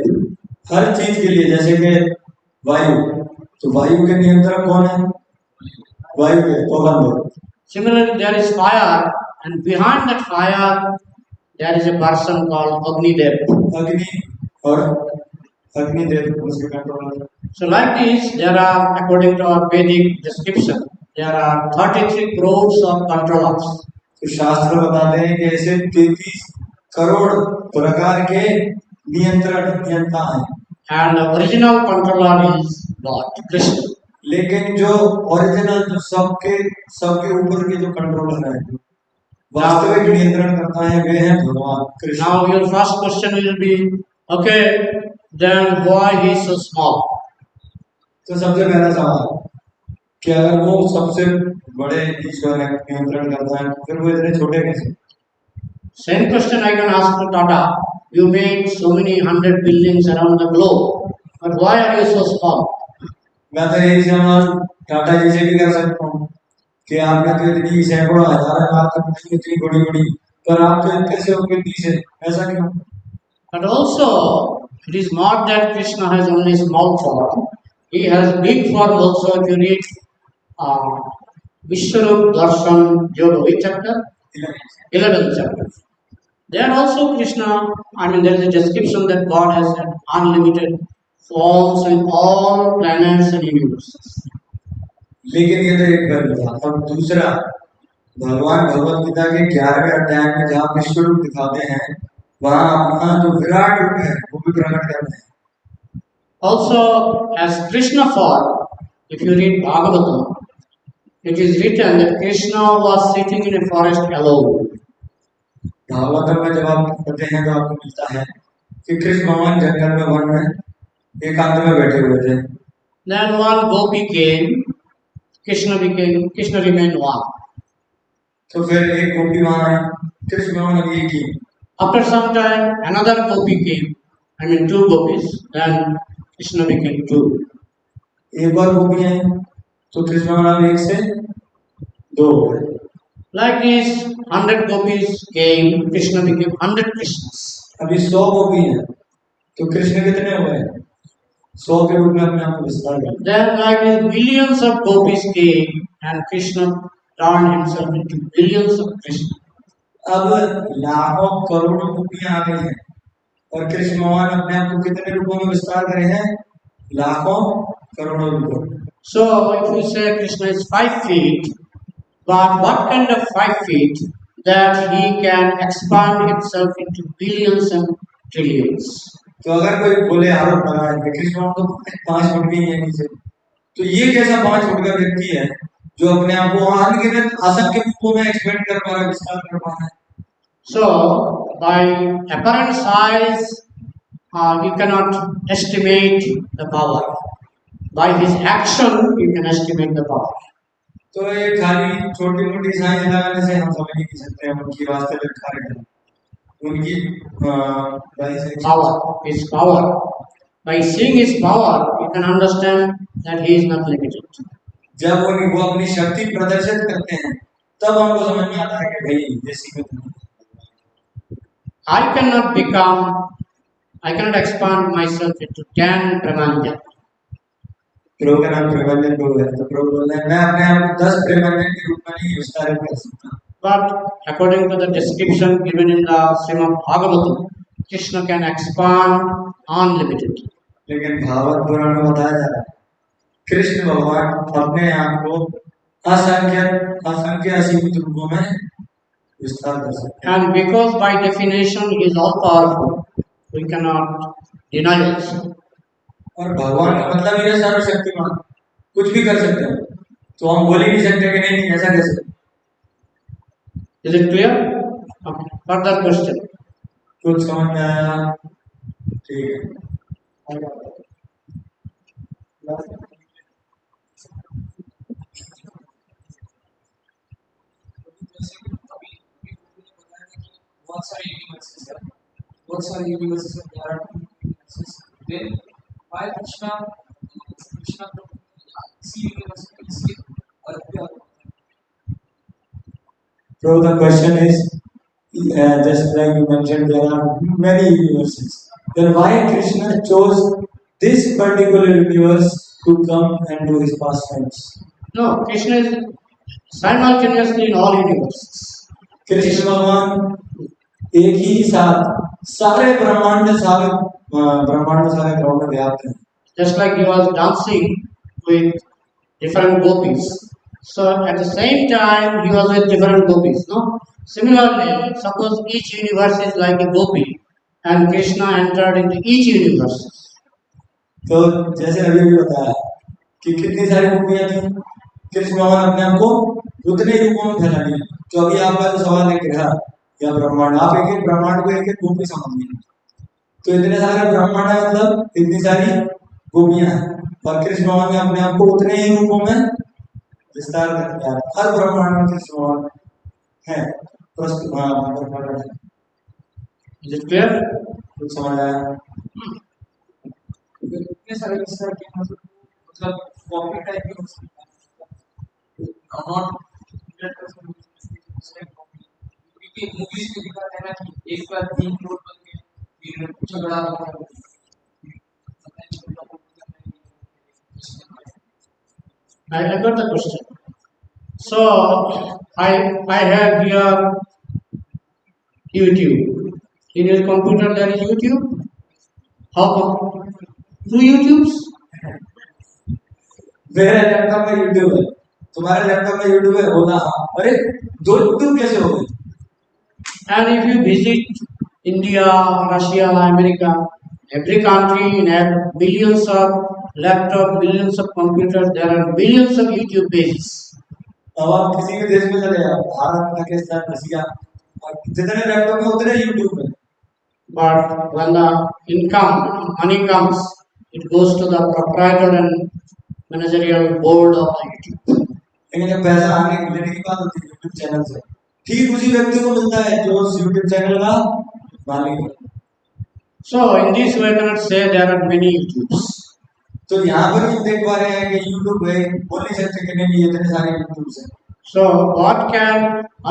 हर चीज के लिए, जैसे कि वायु, तो वायु के नियंत्रक कौन है? वायु के पवन देव। Similarly, there is fire, and behind that fire, there is a person called Agni Dev. अग्नि और अग्निदेव उसके controller. So like this, there are, according to our Vedic description, there are 33 crores of controllers. तो शास्त्र बताते हैं कि ऐसे 33 करोड़ प्रकार के नियंता हैं, And the original controller is Lord Krishna. लेकिन जो ओरिजिनल, जो सबके ऊपर के जो कंट्रोलर है, जो वास्तविक नियंत्रण करता है, वे हैं भगवान Krishna. Now your first question will be, okay, then why he is so small? तो सबसे पहला सवाल कि अगर वो सबसे बड़े ईश्वर है, नियंत्रण करता है, फिर वो इतने छोटे कैसे? Same question I can ask to Tata. You made so many 100 buildings around the globe, but why are you so small? मैं तो यही सवाल टाटा जी से भी कर सकता हूँ कि आपने तो इतनी सैकड़ों हजारों लाख कंपनी इतनी बड़ी बड़ी, पर आप तो कैसे हो गए 20 है, ऐसा क्यों? But also, it is not that Krishna has only small form. He has big form also. If you read Vishwarup Darshan Yoga, which chapter? 11th chapter. There also Krishna, I mean, there is a description that God has an unlimited forms in all planets and universes. लेकिन ये तो एक बार था, और दूसरा भगवान भगवत गीता के 11वें अध्याय में जहाँ विश्व रूप दिखाते हैं, वहाँ अपना जो विराट रूप है वो भी प्रकट करते हैं। Also, as Krishna form, if you read Bhagavatam, it is written that Krishna was sitting in a forest alone. Bhagavatam में जब आप पढ़ते हैं तो आपको मिलता है कि कृष्ण भगवान जंगल में वन में एकांत में बैठे हुए थे। Then one gopi came, Krishna remained one. तो फिर एक गोपी वहां आई, कृष्ण भगवान अभी एक ही। After some time, another gopi came, I mean 2 gopis, then Krishna became 2. एक बार गोपी आई तो कृष्ण भगवान एक से 2 हो गए। Like this, 100 gopis came, Krishna became 100 Krishnas. अभी 100 गोपी हैं तो कृष्ण कितने हो गए? 100 के रूप में अपने आप को विस्तार कर। Then like this, millions of gopis came and Krishna turned himself into billions of Krishna. अब लाखों करोड़ों गोपियां आ गई हैं और कृष्ण भगवान अपने आप को कितने रूपों में विस्तार करे हैं? लाखों करोड़ों रूपों में। So if you say Krishna is 5 feet, but what kind of 5 feet that he can expand himself into billions and trillions? तो अगर कोई बोले आरोप लगाए कि कृष्ण भगवान तो 5 फुट के ही है नीचे, तो ये कैसा 5 फुट का व्यक्ति है जो अपने आप को अनगिनत असंख्य रूपों में एक्सपेंड कर पा रहा है, विस्तार कर पा रहा है? So by apparent size, you cannot estimate the power. By his action, you can estimate the power. तो ये खाली छोटी मोटी साइंस लगाने से हम समझ नहीं सकते हैं उनकी वास्तविक कार्य, उनकी Power, his power. By seeing his power, you can understand that he is not limited. जब वो अपनी शक्ति प्रदर्शित करते हैं तब हमको समझ में आता है कि भाई ये सीमित नहीं। I cannot expand myself into 10 Brahmanja. प्रभु का नाम प्रबंधन प्रभु है, तो प्रभु बोलते हैं मैं अपने आप को 10 प्रबंधन के रूप में नहीं विस्तारित कर सकता। But according to the description given in the Srimad Bhagavatam, Krishna can expand unlimited. लेकिन भागवत पुराण में बताया जा रहा है कृष्ण भगवान अपने आप को असंख्य असंख्य असीमित रूपों में विस्तार कर सकते हैं And because by definition he is all powerful, we cannot deny it. और भगवान का मतलब ये है सर्वशक्तिमान कुछ भी कर सकते हैं तो हम बोल ही नहीं सकते कि नहीं ऐसा कैसे Is it clear? Okay. Further question. कुछ समझ में आया ठीक है जैसे कि अभी अभी तुमने बताया था कि बहुत सारे यूनिवर्सेस हैं, बहुत सारे यूनिवर्सेस हैं, there are two universes. Then why Krishna इसी यूनिवर्स में इसी अर्थ पे आता है? So the question is, just like you mentioned, there are many universes. Then why Krishna chose this particular universe to come and do his pastimes? No, Krishna is simultaneously in all universes. Krishna भगवान एक ही साथ सारे ब्रह्मांड सारे ग्रहों में व्याप्त हैं Just like he was dancing with different gopis. So at the same time he was with different gopis, no? Similarly, suppose each universe is like a gopi and Krishna entered into each universe. तो जैसे अभी भी बताया कि कितनी सारी गोपियां थी कृष्ण भगवान अपने आप को उतने रूपों में फैला दिया तो अभी आपका जो सवाल है ग्रह या ब्रह्मांड आप एक एक ब्रह्मांड को एक एक गोपी समझिए तो इतने सारे ब्रह्मांड है मतलब इतनी सारी गोपियां हैं और कृष्ण भगवान ने अपने आप को उतने ही रूपों में विस्तार कर दिया हर ब्रह्मांड में कृष्ण भगवान है प्रस्तुत है Is it clear? कुछ समझ आया इतने सारे विस्तार के मतलब कॉपी टाइप के हो सकता है, नॉट क्योंकि मूवीज में दिखाते हैं ना कि एक बार 3 करोड़ बन के फिर झगड़ा होता है I got the question. So I have here YouTube. In your computer there is YouTube. How come? 2 YouTubes? मेरा लैपटॉप में यूट्यूब है तुम्हारे लैपटॉप में यूट्यूब है होगा अरे दो यूट्यूब कैसे हो गए And if you visit India, Russia, America, every country in billions of laptops, billions of computers, there are billions of YouTube pages. अब आप किसी भी देश में चले जाओ भारत पाकिस्तान रसिया और जितने लैपटॉप में उतने यूट्यूब है But when the income, money comes, it goes to the proprietor and managerial board of the YouTube. लेकिन जब पैसा आने लेने की बात होती है यूट्यूब चैनल से ठीक उसी व्यक्ति को मिलता है जो उस यूट्यूब चैनल का मालिक है So in this way, I cannot say there are many YouTubes. तो यहाँ पर हम देख पा रहे हैं कि यूट्यूब है बोल नहीं सकते कि नहीं इतने सारे यूट्यूब्स हैं So God can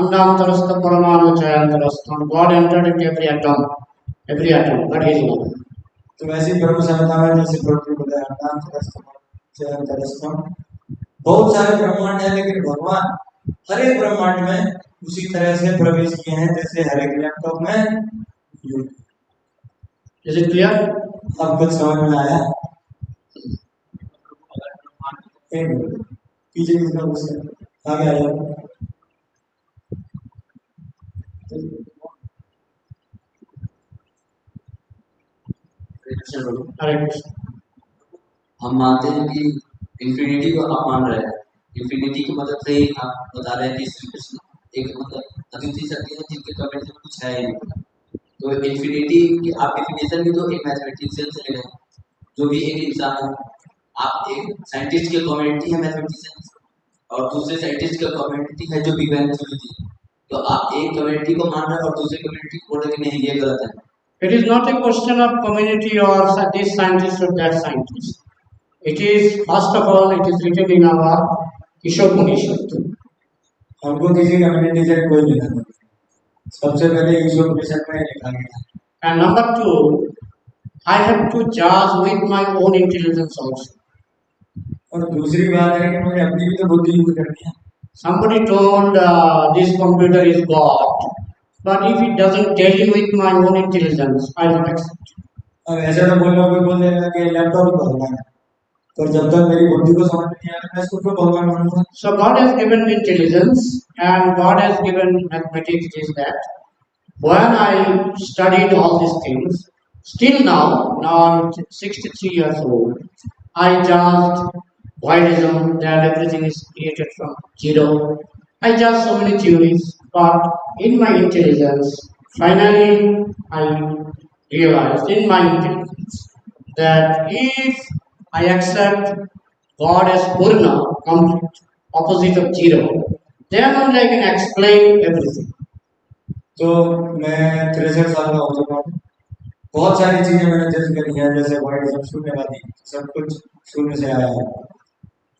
Andantarastha Paramanu Chayantarastha. God entered into every atom. That is one. तो वैसे ब्रह्म संहिता में जैसे प्रभु ने बताया बहुत सारे ब्रह्मांड है लेकिन भगवान हर एक ब्रह्मांड में उसी तरह से प्रवेश किए हैं जैसे हर एक लैपटॉप में यूट्यूब Is it clear? अब कुछ समझ में आया एक मिनट, पीछे किसका क्वेश्चन आगे आ जाओ Hare Krishna. हम मानते हैं कि इंफिनिटी को आप मान रहे हैं इंफिनिटी की मदद से ही आप बता रहे हैं कि श्री कृष्ण एक मतलब अद्वितीय शक्ति है जिनके कमेंट में कुछ है ही नहीं तो इंफिनिटी की आप डेफिनेशन भी तो एक मैथमेटिशियन से ले रहे हैं जो भी एक इंसान है आप एक साइंटिस्ट की कम्युनिटी है मैथमेटिशियन और दूसरे साइंटिस्ट का कम्युनिटी है जो बिग बैंग थ्योरी थी तो आप एक कम्युनिटी को मान रहे हैं और दूसरे कम्युनिटी को बोल रहे हैं कि नहीं ये गलत है It is not a question of community or this scientist or that scientist. It is, first of all, it is written in our Ishopanishad. हमको किसी कम्युनिटी से कोई लेना नहीं सबसे पहले ईश्वरोपनिषद में लिखा गया And number two, I have to judge with my own intelligence also. और दूसरी बात है कि मुझे अपनी भी तो बुद्धि यूज करनी है Somebody told this computer is God. But if it doesn't tally with my own intelligence, I don't accept it. अब ऐसे तो कोई लोग भी बोल देगा कि लैपटॉप ही भगवान है, पर जब तक मेरी बुद्धि को समझ नहीं आया मैं इसको क्यों भगवान मानूंगा? So God has given me intelligence and God has given mathematics is that when I studied all these things, still now I'm 63 years old, I judged voidism that everything is created from zero. I judged so many theories, but in my intelligence, finally I realized in my intelligence that if I accept God as Purna, complete, opposite of zero, then only I can explain everything. तो मैं 63 साल का हो चुका हूँ, बहुत सारी चीजें मैंने जज करी हैं, जैसे वाइडिज्म, शून्यवादी, सब कुछ शून्य से आया है।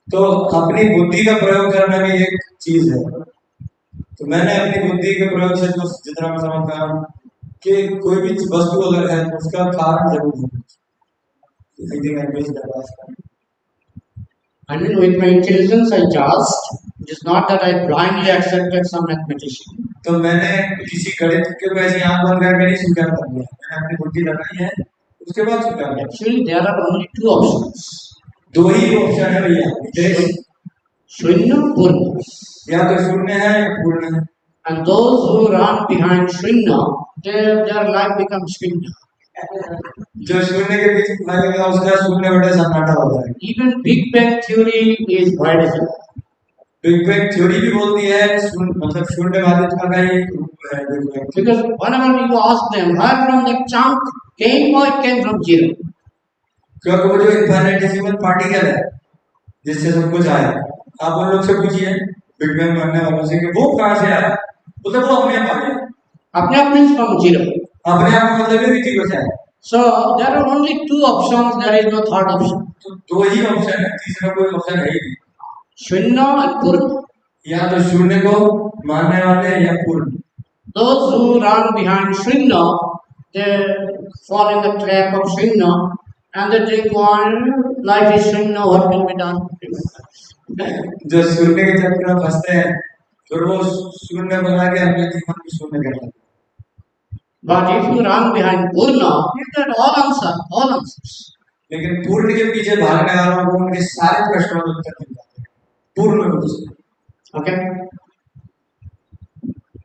तो अपनी बुद्धि का प्रयोग करना भी एक चीज है। तो मैंने अपनी बुद्धि के प्रयोग से जो जितना मैं समझ पाया कि कोई भी वस्तु अगर है तो उसका कारण जरूर है। And then with my intelligence I judged. It is not that I blindly accepted some mathematician. तो मैंने किसी गणित के वैसे आंख बंद करके नहीं स्वीकार कर लिया, मैंने अपनी बुद्धि लगाई है उसके बाद स्वीकार किया। Actually, there are only two options. दो ही ऑप्शन है भैया, Shunya, Purna. या तो शून्य है या पूर्ण है। And those who run behind Shunya, their life becomes Shunya. जो शून्य के बीच लगेगा उसका शून्य बटे सन्नाटा होता है। Even Big Bang theory is voidism. Big bang theory भी बोलती है मतलब शून्यवादिता का ही रूप है big bang. Because whenever you ask them where from the chunk came, or it came from zero. क्योंकि वो जो इन्फिनिटेसिमल पार्टिकल है जिससे सब कुछ आया, आप उन लोग से पूछिए बिग बैंग मानने वालों से कि वो कहाँ से आया, मतलब वो अपने आप आया। अपने आप means from zero. अपने आप मतलब है जीरो से आया। So there are only two options. There is no third option. तो दो ही ऑप्शन है, तीसरा कोई ऑप्शन है ही नहीं। Shunya and Purna. या तो शून्य को मानने वाले या पूर्ण। Those who run behind Shunya, they fall in the trap of Shunya and they think, one life is Shunya, what will be done? जो शून्य के चक्कर में फंसते हैं फिर वो शून्य बना के अपने जीवन को शून्य करते हैं। But if you run behind Purna, you get all answers. लेकिन पूर्ण के पीछे भागने वालों को उनके सारे प्रश्नों के उत्तर मिल जाते हैं पूर्ण रूप से। Okay?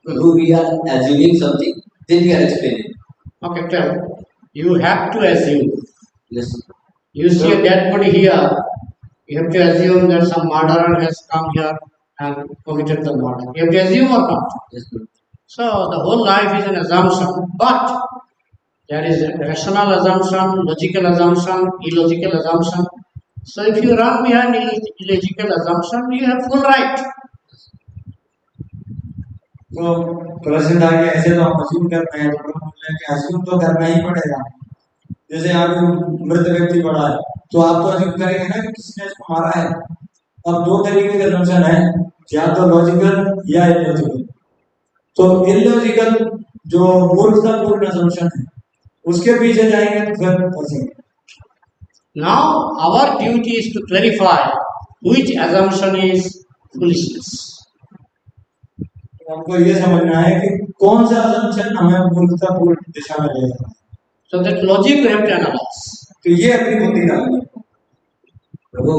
So we are assuming something, then we are explaining. Okay, tell. You have to assume. Yes. You see a dead body here, you have to assume that some murderer has come here and committed the murder. You have to assume or not? Yes, sir. So the whole life is an assumption, but there is a rational assumption, logical assumption, illogical assumption. So if you run behind illogical assumption, you have full right. तो प्रश्न था कि ऐसे तो हम assume करते हैं, तो बोल रहे हैं कि अज्यूम तो करना ही पड़ेगा। जैसे आप मृत व्यक्ति पड़ा है तो आप तो अज्यूम करेंगे ना कि किसने इसको मारा है। अब दो तरीके के असम्पशन है, या तो लॉजिकल या इलॉजिकल। तो इलॉजिकल जो मूर्खतापूर्ण असम्पशन है उसके पीछे जाएंगे तो फिर फंसेंगे। Now our duty is to clarify which assumption is foolishness. हमको ये समझना है कि कौन सा असम्पशन हमें मूर्खतापूर्ण दिशा में ले जाता है। So that logic we have to analyze. तो ये अपनी बुद्धि डालनी है। प्रभु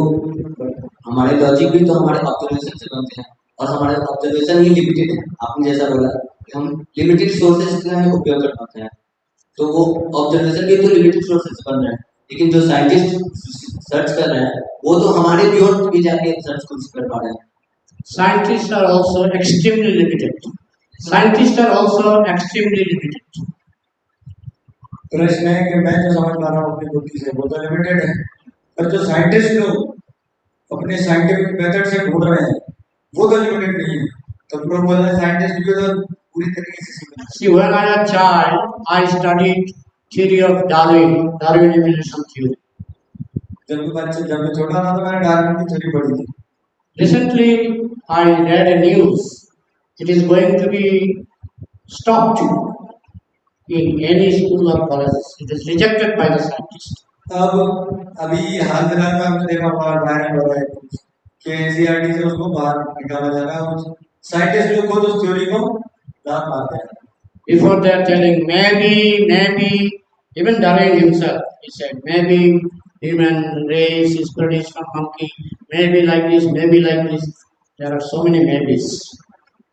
हमारे लॉजिक भी तो हमारे ऑब्जर्वेशन से बनते हैं और हमारे ऑब्जर्वेशन ही लिमिटेड है। आपने जैसा बोला कि हम लिमिटेड सोर्सेज का उपयोग कर पाते हैं, तो वो ऑब्जर्वेशन भी तो लिमिटेड सोर्सेज से बन रहे हैं। लेकिन जो साइंटिस्ट सर्च कर रहे हैं वो तो हमारे बियॉन्ड भी जाके सर्च कर पा रहे हैं। Scientists are also extremely limited. Scientists are also extremely limited. प्रश्न है कि मैं जो समझ पा रहा हूँ अपनी बुद्धि से वो तो लिमिटेड है, पर जो साइंटिस्ट लोग अपने साइंटिफिक मेथड से ढूंढ रहे हैं वो तो लिमिटेड नहीं है। तो लोग बोल रहे हैं साइंटिस्ट भी तो पूरी तरीके से सीमित है। See, when I was a child, I studied theory of Darwin evolution theory. जब मैं छोटा था तो मैंने डार्विन की थ्योरी पढ़ी थी। Recently, I read a news. It is going to be stopped in any school or colleges. It is rejected by the scientists. अब अभी हाल फिलहाल में हमने देखा वायरल हो रहा है कि एनसीईआरटी से उसको बाहर निकाला जा रहा है। साइंटिस्ट लोग खुद उस थ्योरी को दांत मारते हैं। Before they are telling maybe, even Darwin himself, he said maybe human race is produced from monkey, maybe like this, maybe like this. There are so many maybes.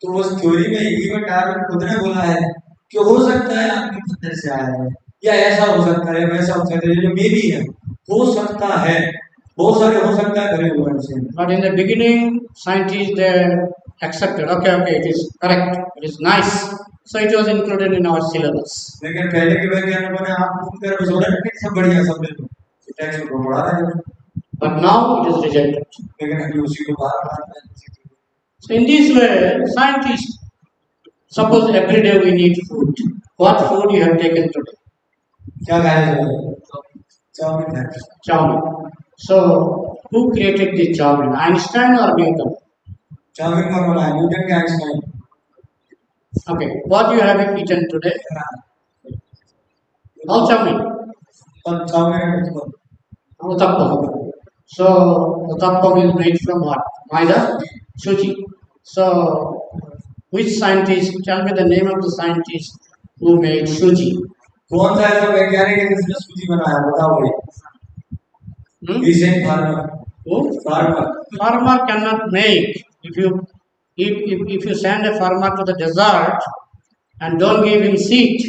तो उस थ्योरी में इवन डार्विन खुद ने बोला है कि हो सकता है आपके अंदर से आया है, या ऐसा हो सकता है, वैसा हो सकता है, जो मे भी है, हो सकता है, बहुत सारे हो सकता है भरे हुए हैं उसमें। But in the beginning, scientists they accepted. Okay, it is correct. It is nice. So it was included in our syllabus. लेकिन पहले के वैज्ञानिकों ने आप खुद कर सोचा कि सब बढ़िया सब ले लो, टेक्स्ट को बढ़ा रहे हैं, But now it is rejected. लेकिन अभी उसी को बाहर बढ़ाते हैं। So in this way, scientists, suppose every day we need food. What food you have taken today? क्या खाया जाए? चाउमीन है। Chow. So who created the chow? Einstein or Newton? Chow mein कौन बनाया? न्यूटन के Einstein. Okay, what you have eaten today? All chow. और chow mein को Uttappam. So uttappam is made from what? Maida, suji. So which scientist? Tell me the name of the scientist who made suji. कौन सा ऐसा वैज्ञानिक है जिसने सूजी बनाया? बताओ भाई। Recent farmer. Who? Farmer. Farmer cannot make. If you send a farmer to the desert and don't give him seed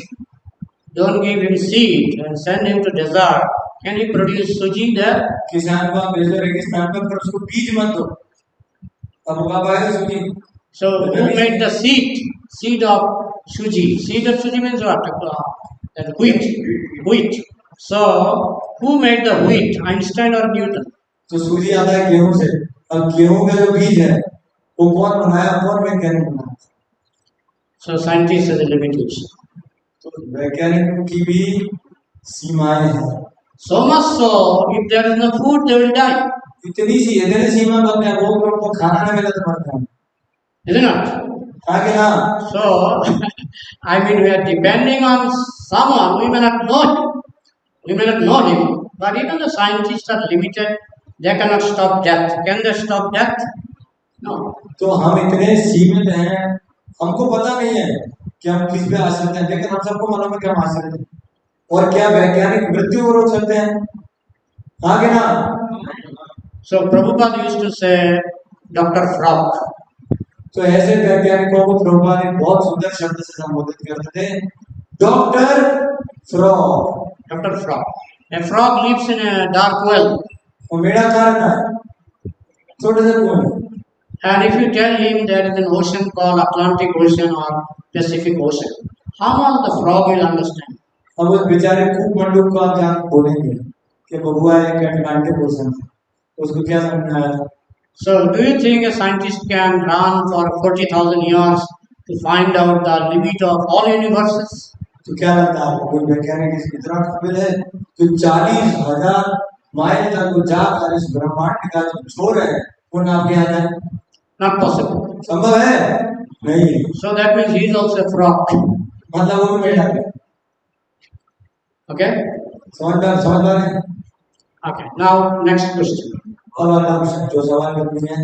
and send him to desert, can he produce suji there? किसान को आप भेजो रेगिस्तान में, पर उसको बीज मत दो, अब उगा पाएगा सूजी? So who made the seed of suji? Seed of suji means what? That wheat. So who made the wheat? Einstein or Newton? तो सूजी आता है गेहूं से, अब गेहूं का जो बीज है वो कौन बनाया, कौन वैज्ञानिक बनाया? So scientist has a limitation. तो वैज्ञानिकों की भी सीमाएं हैं। So much so, if there is no food, they will die. इतनी सीमा बनते हैं, वो लोग को खाना न मिले तो मरते हैं, Isn't it? हाँ कि ना? So, I mean, we are depending on someone. We may not know him, but even the scientists are limited. They cannot stop death. Can they stop death? No. तो हम इतने सीमित हैं, हमको पता नहीं है कि हम किस पे आश्रित हैं, लेकिन हम सबको मालूम है कि हम आश्रित हैं। और क्या वैज्ञानिक मृत्यु को रोक सकते हैं? हाँ कि ना? So Prabhupada used to say, Dr. Frog. तो ऐसे वैज्ञानिकों को प्रभुपाद ने बहुत सुंदर शब्द से संबोधित करते थे, doctor frog. Dr. Frog. A frog lives in a dark well. वो मेढ़ा था, छोटे से कुएं। And if you tell him there is an ocean called Atlantic Ocean or Pacific Ocean, how much the frog will understand? अब उस बेचारे कूप मंडूक को आप जान बोलेंगे कि बबुआ एक अटलांटिक ओशन है, उसको क्या समझ में आया? So, do you think a scientist can run for 40,000 years to find out the limit of all universes? तो क्या लगता है कोई वैज्ञानिक इतना काबिल है कि 40,000 माइल तक वो जाकर इस ब्रह्मांड का जो छोर है वो नाप के आ जाए? Not possible. संभव है? नहीं। So that means he is also a frog. मतलब वो भी मेढ़ा है। Okay? समझदार है। Okay. Now next question. और वाला जो सवाल करते हैं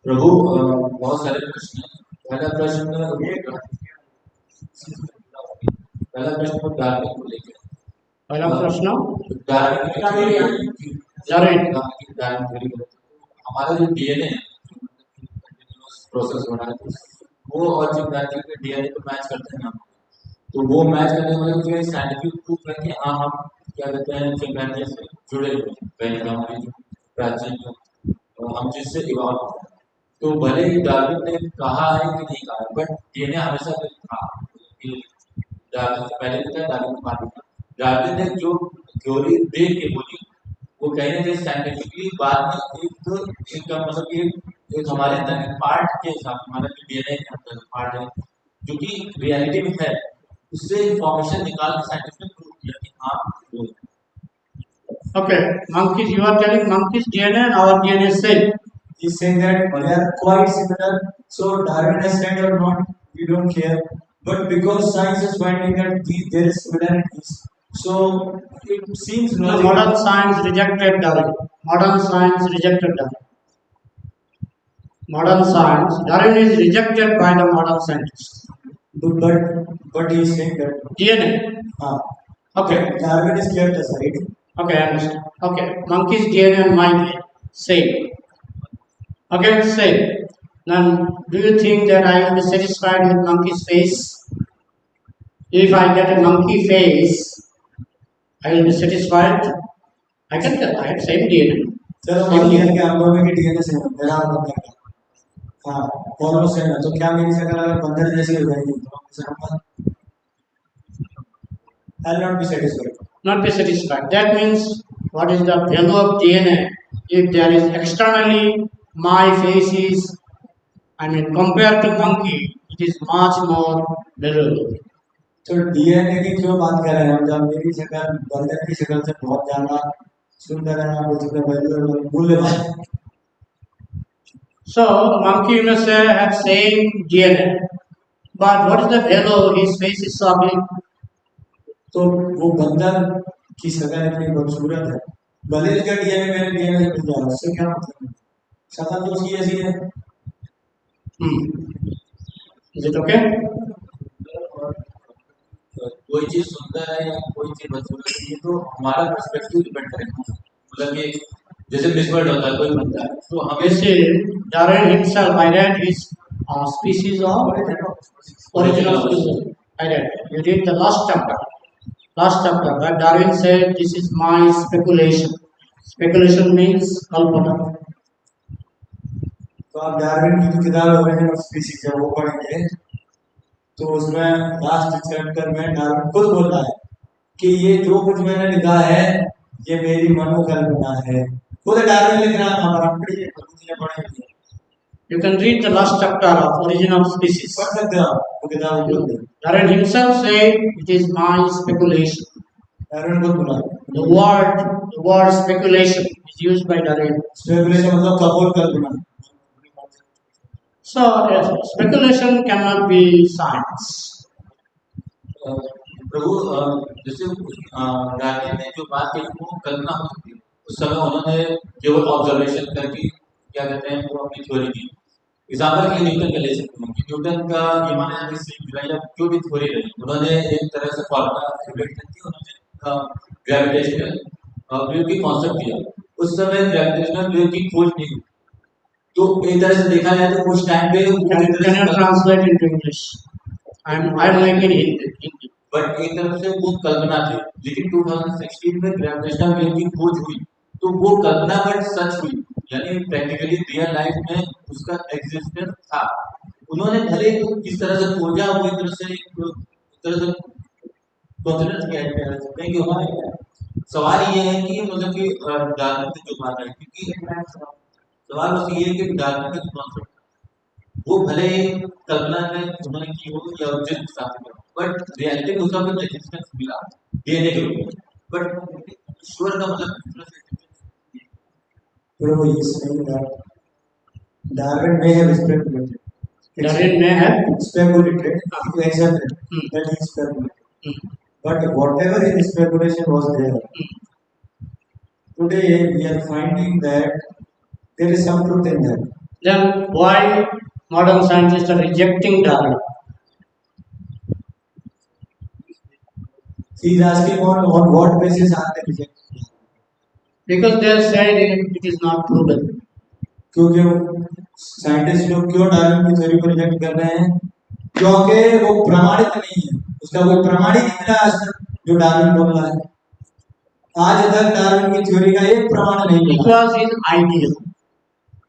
प्रभु, बहुत सारे प्रश्न हैं। पहला प्रश्न डार्विन को लेकर। पहला प्रश्न हमारा जो डीएनए प्रोसेस हो रहा है वो और चिंपैंजी के डीएनए को मैच करते हैं, तो वो मैच करने वाले जो साइंटिफिक प्रूफ है कि हाँ हम क्या कहते हैं चिंपैंजी से जुड़े हुए हैं, पहले हमारी जो प्राचीन जो हम जिससे इवॉल्व हो, तो भले ही डार्विन ने कहा है कि नहीं कहा है, बट डीएनए हमेशा था कि डार्विन से पहले भी था, डार्विन के बाद भी था। डार्विन ने जो थ्योरी दे के बोली वो कहीं ना कहीं साइंटिफिकली बाद में इनका मतलब कि एक हमारे अंदर के पार्ट के हिसाब से हमारा जो डीएनए के अंदर पार्ट है जो कि रियलिटी में है, उससे इंफॉर्मेशन निकाल के साइंटिफिक प्रूव किया कि हाँ वो। Okay, monkeys, you are telling monkeys DNA and our DNA is same. He is saying that they are quite similar. So Darwin has said or not, we don't care. But because science is finding that there is similarities, So it seems No, logical. modern science rejected Darwin. Modern science rejected Darwin. Modern science, Darwin is rejected by the modern scientists. But he is saying that DNA. Okay. Darwin is kept aside. Okay, I understand. Okay, monkey's DNA and my DNA, same. Okay, same. Then, do you think that I will be satisfied with monkey's face? If I get a monkey face, I will be satisfied. I have same DNA. चलो मान लिया कि हम दोनों के DNA same है, मेरा और बंदर का, हाँ ऑलमोस्ट सेम है, तो क्या मेरी शक्ल अगर बंदर जैसी हो जाएगी तो I will not be satisfied. Not be satisfied. That means, what is the value of DNA? If there is externally my face is, I mean, compared to monkey, it is much more valuable. तो DNA की क्यों बात कर रहे हैं हम, जब मेरी शक्ल बंदर की शक्ल से बहुत ज्यादा सुंदर है, आप उसमें वैल्यूएबल मूल्यवान. So, monkey you may say have same DNA, but what is the value? His face is so ugly. तो वो बंदर की शक्ल इतनी खूबसूरत है, भले उसका डीएनए मेरे डीएनए से मिल जाए, उससे क्या मतलब है, शक्ल तो उसकी ऐसी है. Is it okay? कोई चीज सुंदर है या कोई चीज बदसूरत है, ये तो हमारा पर्सपेक्टिव डिपेंड करेगा. मतलब ये जैसे मिस वर्ल्ड होता है, कोई बनता है तो हमें This is Darwin himself. I read his species of original species. I read. You read the last chapter. Last chapter, where Darwin said, "This is my speculation." Speculation means kalpana. तो आप Darwin की जो किताब original species है वो पढ़ेंगे तो उसमें लास्ट चैप्टर में डार्विन खुद बोलता है कि ये जो कुछ मैंने लिखा है ये मेरी मनोकल्पना है. खुद डार्विन लिख रहा था, हमारा पढ़िए, खुद ने पढ़े. You can read the last chapter of Origin of Species. पढ़ सकते हो आप, वो किताब उपलब्ध है. Darwin himself said, "It is my speculation." Darwin खुद बोला. The word speculation is used by Darwin. Speculation मतलब कपोल कल्पना. So, yes, speculation cannot be science. प्रभु जैसे डार्विन ने जो बात की वो कल्पना हो सकती है. उस समय उन्होंने केवल ऑब्जर्वेशन करके क्या कहते हैं वो अपनी थ्योरी दी. एग्जाम्पल के लिए न्यूटन का ले सकते हैं कि न्यूटन का ये माना जाता है कि या जो भी थ्योरी रही उन्होंने एक तरह से फॉर्मूला क्रिएट करके उन्होंने ग्रेविटेशनल वेव की कॉन्सेप्ट दिया. उस समय ग्रेविटेशनल वेव की खोज नहीं हुई, तो एक तरह से देखा जाए तो उस टाइम पे Can you translate into English? I'm like in Hindi. But एक तरफ से वो कल्पना थी, लेकिन 2016 में ग्रेविटेशनल वेव की खोज हुई तो वो कल्पना बट सच हुई, यानी प्रैक्टिकली रियल लाइफ में उसका एग्जिस्टेंस था. उन्होंने भले किस तरह से खोजा वो एक तरह से कॉन्फिडेंस किया कि हमारे सवाल ये है कि मतलब कि डार्विन की जो बात है, क्योंकि सवाल बस ये है कि डार्विन का कॉन्सेप्ट वो भले कल्पना में उन्होंने की हो या ऑब्जेक्ट स्थापित हो, बट रियलिटी में उसका कुछ एग्जिस्टेंस मिला डीएनए के रूप में. बट ईश्वर का मतलब Prabhu is saying that Darwin may have speculated. Darwin may have Speculated, you accept it, that he speculated. But whatever his speculation was there, today we are finding that there is some truth in that. Then why modern scientists are rejecting Darwin? He is asking on what basis are they rejecting? Because they are saying it is not proven. क्योंकि scientist लोग क्यों Darwin की theory को reject कर रहे हैं? क्योंकि वो प्रमाणित नहीं है, उसका कोई प्रमाण ही नहीं मिला आज तक जो डार्विन बोल रहा है. आज तक डार्विन की थ्योरी का एक प्रमाण नहीं मिला. It was his idea.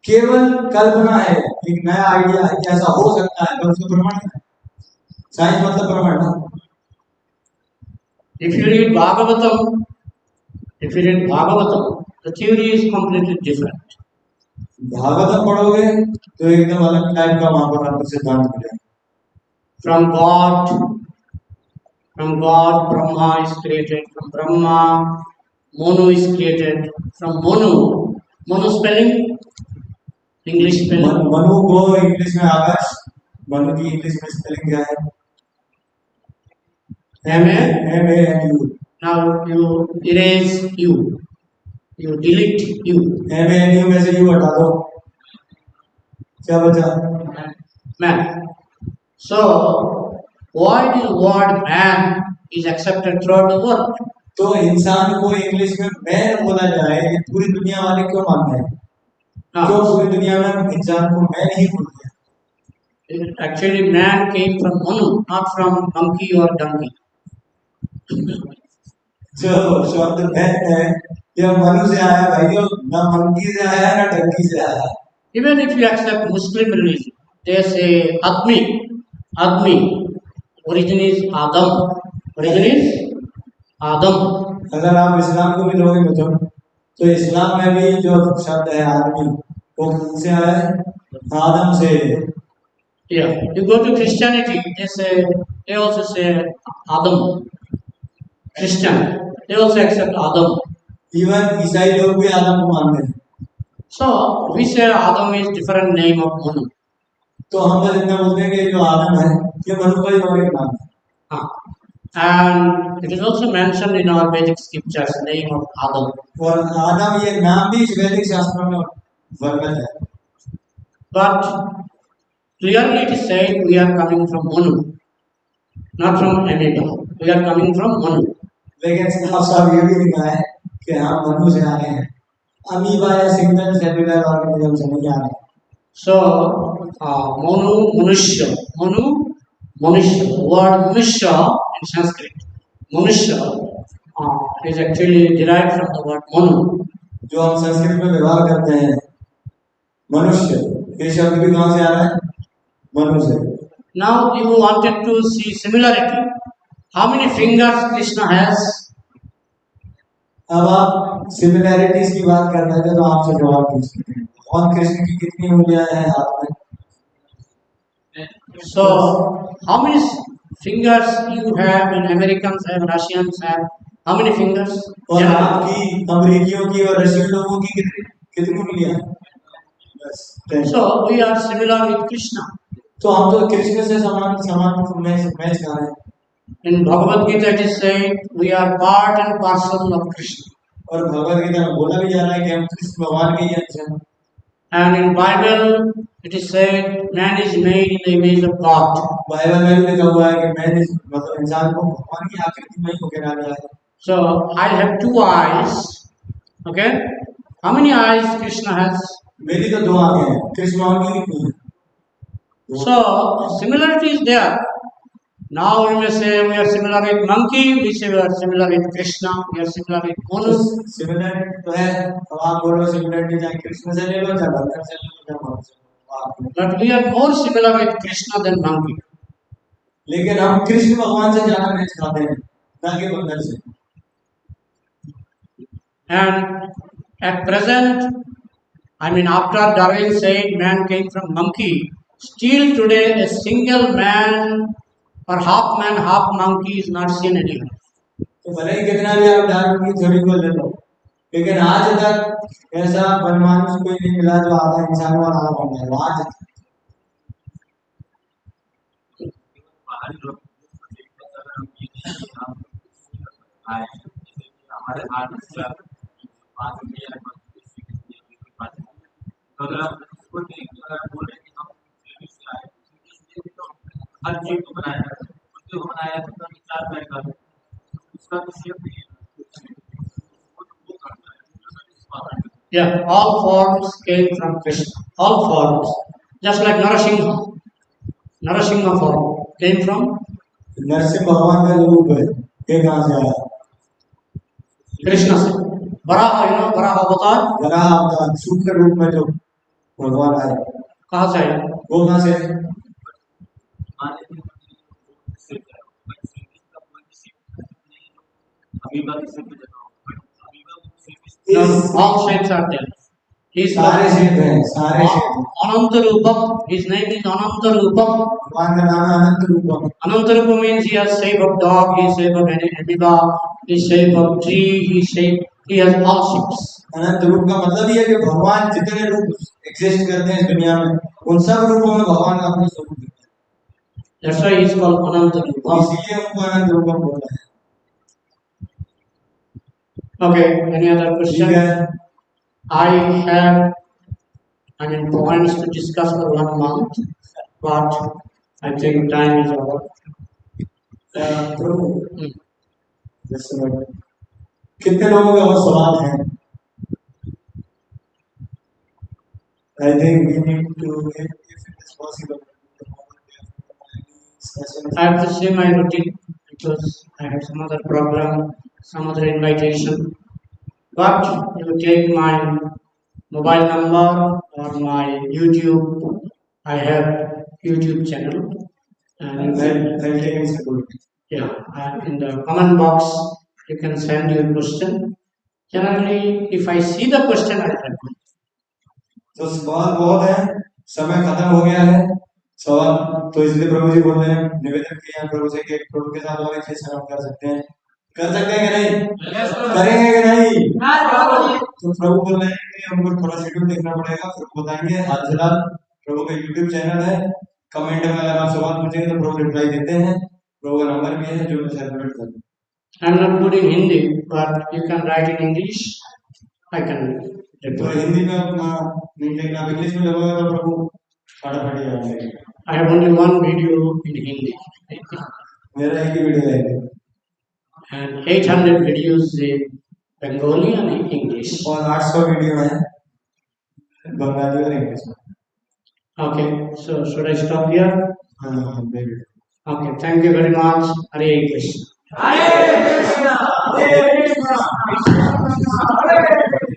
केवल कल्पना है, एक नया आइडिया है कि ऐसा हो सकता है, पर उसका प्रमाण नहीं है. साइंस मतलब प्रमाण ना. If you read Bhagavatam, the theory is completely different. Bhagavatam पढ़ोगे तो एकदम अलग टाइप का वहां पर आपको सिद्धांत मिलेगा. From God, Brahma is created. From Brahma, Monu is created. From Monu spelling, English spelling. Manu को इंग्लिश में आकाश, मनु की इंग्लिश में स्पेलिंग क्या है? M-A-N-U. Now you erase you. You delete you. MANU में से यू हटा दो, क्या बचा? Man. So why the word man is accepted throughout the world? तो इंसान को इंग्लिश में मैन बोला जाए, ये पूरी दुनिया वाले क्यों मानते हैं? क्यों Now, पूरी दुनिया में इंसान को मैन ही बोलते हैं? actually man came from Manu, not from monkey or donkey. जो शब्द मैन है यह मनु से आया भाइयों, ना मंकी से आया ना डंकी से आया। Even if you accept Muslim religion, they say Admi. Admi. Origin is Adam. Origin is Adam. अगर आप इस्लाम को भी लोगे बच्चों, तो इस्लाम में भी जो शब्द है आदमी, वो किससे आया है? आदम से। Yeah. You go to Christianity, they also say Adam. Christian, they also accept Adam. Even ईसाई लोग भी आदम को मानते हैं। So we say Adam is different name of Manu. तो हम बस इतना बोलते हैं कि जो आदम है ये मनु का ही और एक नाम है। And it is also mentioned in our Vedic scriptures, name of Adam. और आदम ये नाम भी वैदिक शास्त्रों में वर्णित है। But clearly it is said we are coming from Manu, not from Amoeba. We are coming from Manu. लेकिन साफ ये भी लिखा है कि हम मनु से आए हैं, अमीबा या सिंगल सेलुलर ऑर्गेनिज्म से नहीं आ रहे। So Manu, Manushya. Manu, Manushya. The word Manushya in Sanskrit. Manushya is actually derived from the word Manu. जो हम संस्कृत में व्यवहार करते हैं मनुष्य, ये शब्द भी कहाँ से आ रहा है? मनु से। Now you wanted to see similarity. How many fingers Krishna has? अब आप सिमिलैरिटीज की बात करते हैं तो आपसे जवाब पूछ सकते हैं, भगवान कृष्ण की कितनी उंगलियां हैं हाथ में? So how many fingers you have in Americans have, Russians have? How many fingers? और आपकी अमेरिकियों की और रशियन लोगों की कितनी उंगलियां हैं? बस 10। So we are similar with Krishna. तो हम तो कृष्ण से समान समान मैच कर रहे हैं। In Bhagavad Gita it is said we are part and parcel of Krishna. और भगवद गीता में बोला भी जा रहा है कि हम कृष्ण भगवान के ही अंश हैं। And in Bible it is said man is made in the image of God. Bible में भी लिखा हुआ है कि मैंने मतलब इंसान को भगवान की आकृति में होकर आ गया है। So I have 2 eyes. Okay? How many eyes Krishna has? मेरी तो 2 आंखें हैं, कृष्ण भगवान की कितनी हैं? So similarity is there. Now we may say we are similar with monkey, we say we are similar with Krishna, we are similar with Manu. Similarity तो है, अब आप बोलो सिमिलरिटी चाहे कृष्ण से ले लो चाहे भगवान से ले लो चाहे मनु से ले लो। But we are more similar with Krishna than monkey. लेकिन हम कृष्ण भगवान से ज्यादा मैच खाते हैं ना कि बंदर से। And at present, I mean after Darwin said man came from monkey, still today a single man or half man, half monkey is not seen anywhere. तो भले ही कितना भी आप डार्विन की थ्योरी को ले लो, लेकिन आज तक ऐसा परमाणु कोई नहीं मिला जो आधा इंसान और आधा बंदर है। आज हमारे हाथ से बात में अगर आप इसको नहीं बोल रहे कि हम से आए तो हर चीज को बनाया तो बनाया तो 4 पैर का उसका तो शेप नहीं है। Yeah, all forms came from Krishna. All forms, just like Narasimha. Narasimha form came from Narasimha भगवान का जो रूप है ये कहाँ से आया? Krishna से। Varaha, you know, Varaha avatar Varaha अवतार सूक्ष्म रूप में जो भगवान आए कहाँ से आया? वो कहाँ से? No, all shapes are there. He is सारे शेप हैं, सारे शेप हैं। Anantarupam. His name is Anantarupam. भगवान का नाम है अनंत रूपम। Anantarupam means he has shape of dog, he has shape of amoeba, he has shape of tree, he has all shapes. अनंत रूप का मतलब ये है कि भगवान जितने रूप एग्जिस्ट करते हैं इस दुनिया में उन सब रूपों में भगवान का अपना स्वरूप दिखता है। That's why he is called Anantarupam. इसलिए उनको अनंत रूपम बोलते हैं। Okay, any other ठीक question? है I have, points to discuss for 1 month, but I think time is over. Prabhu Hmm. just a minute. कितने लोगों का और सवाल है? I think we need to, if it is possible, I have to say my routine because I have some other program, some other invitation. But you take my mobile number or my YouTube. I have YouTube channel, and you can, I'll take it separately. yeah, in the comment box you can send your question. Generally, if I see the question, I reply. तो सवाल बहुत है, समय खत्म हो गया है सवाल, तो इसलिए प्रभु जी बोल रहे हैं, निवेदन किया है प्रभु से कि प्रभु के साथ और अच्छे से हम कर सकते हैं कि नहीं? करेंगे कि नहीं? तो प्रभु बोल रहे हैं कि हमको थोड़ा शेड्यूल देखना पड़ेगा, फिर बताएंगे। आज फिलहाल प्रभु का यूट्यूब चैनल है, कमेंट में अगर आप सवाल पूछेंगे तो प्रभु रिप्लाई देते हैं, प्रभु का नंबर भी है जो सेलिब्रेट कर। I'm not good in Hindi, but you can write in English. I can तो reply. हिंदी में अपना नहीं, लेकिन आप इंग्लिश में लगोगे तो प्रभु फटाफट ही आ जाएगा। I have only one video in Hindi, मेरा एक ही वीडियो है and 800 videos in Bengali and in English. और 800 वीडियो है बंगाली और इंग्लिश में। Okay, so should I stop here? हाँ baby. Okay, thank you very much. Hare Krishna. Hare Krishna. Hare Krishna. Krishna Krishna. Hare Hare.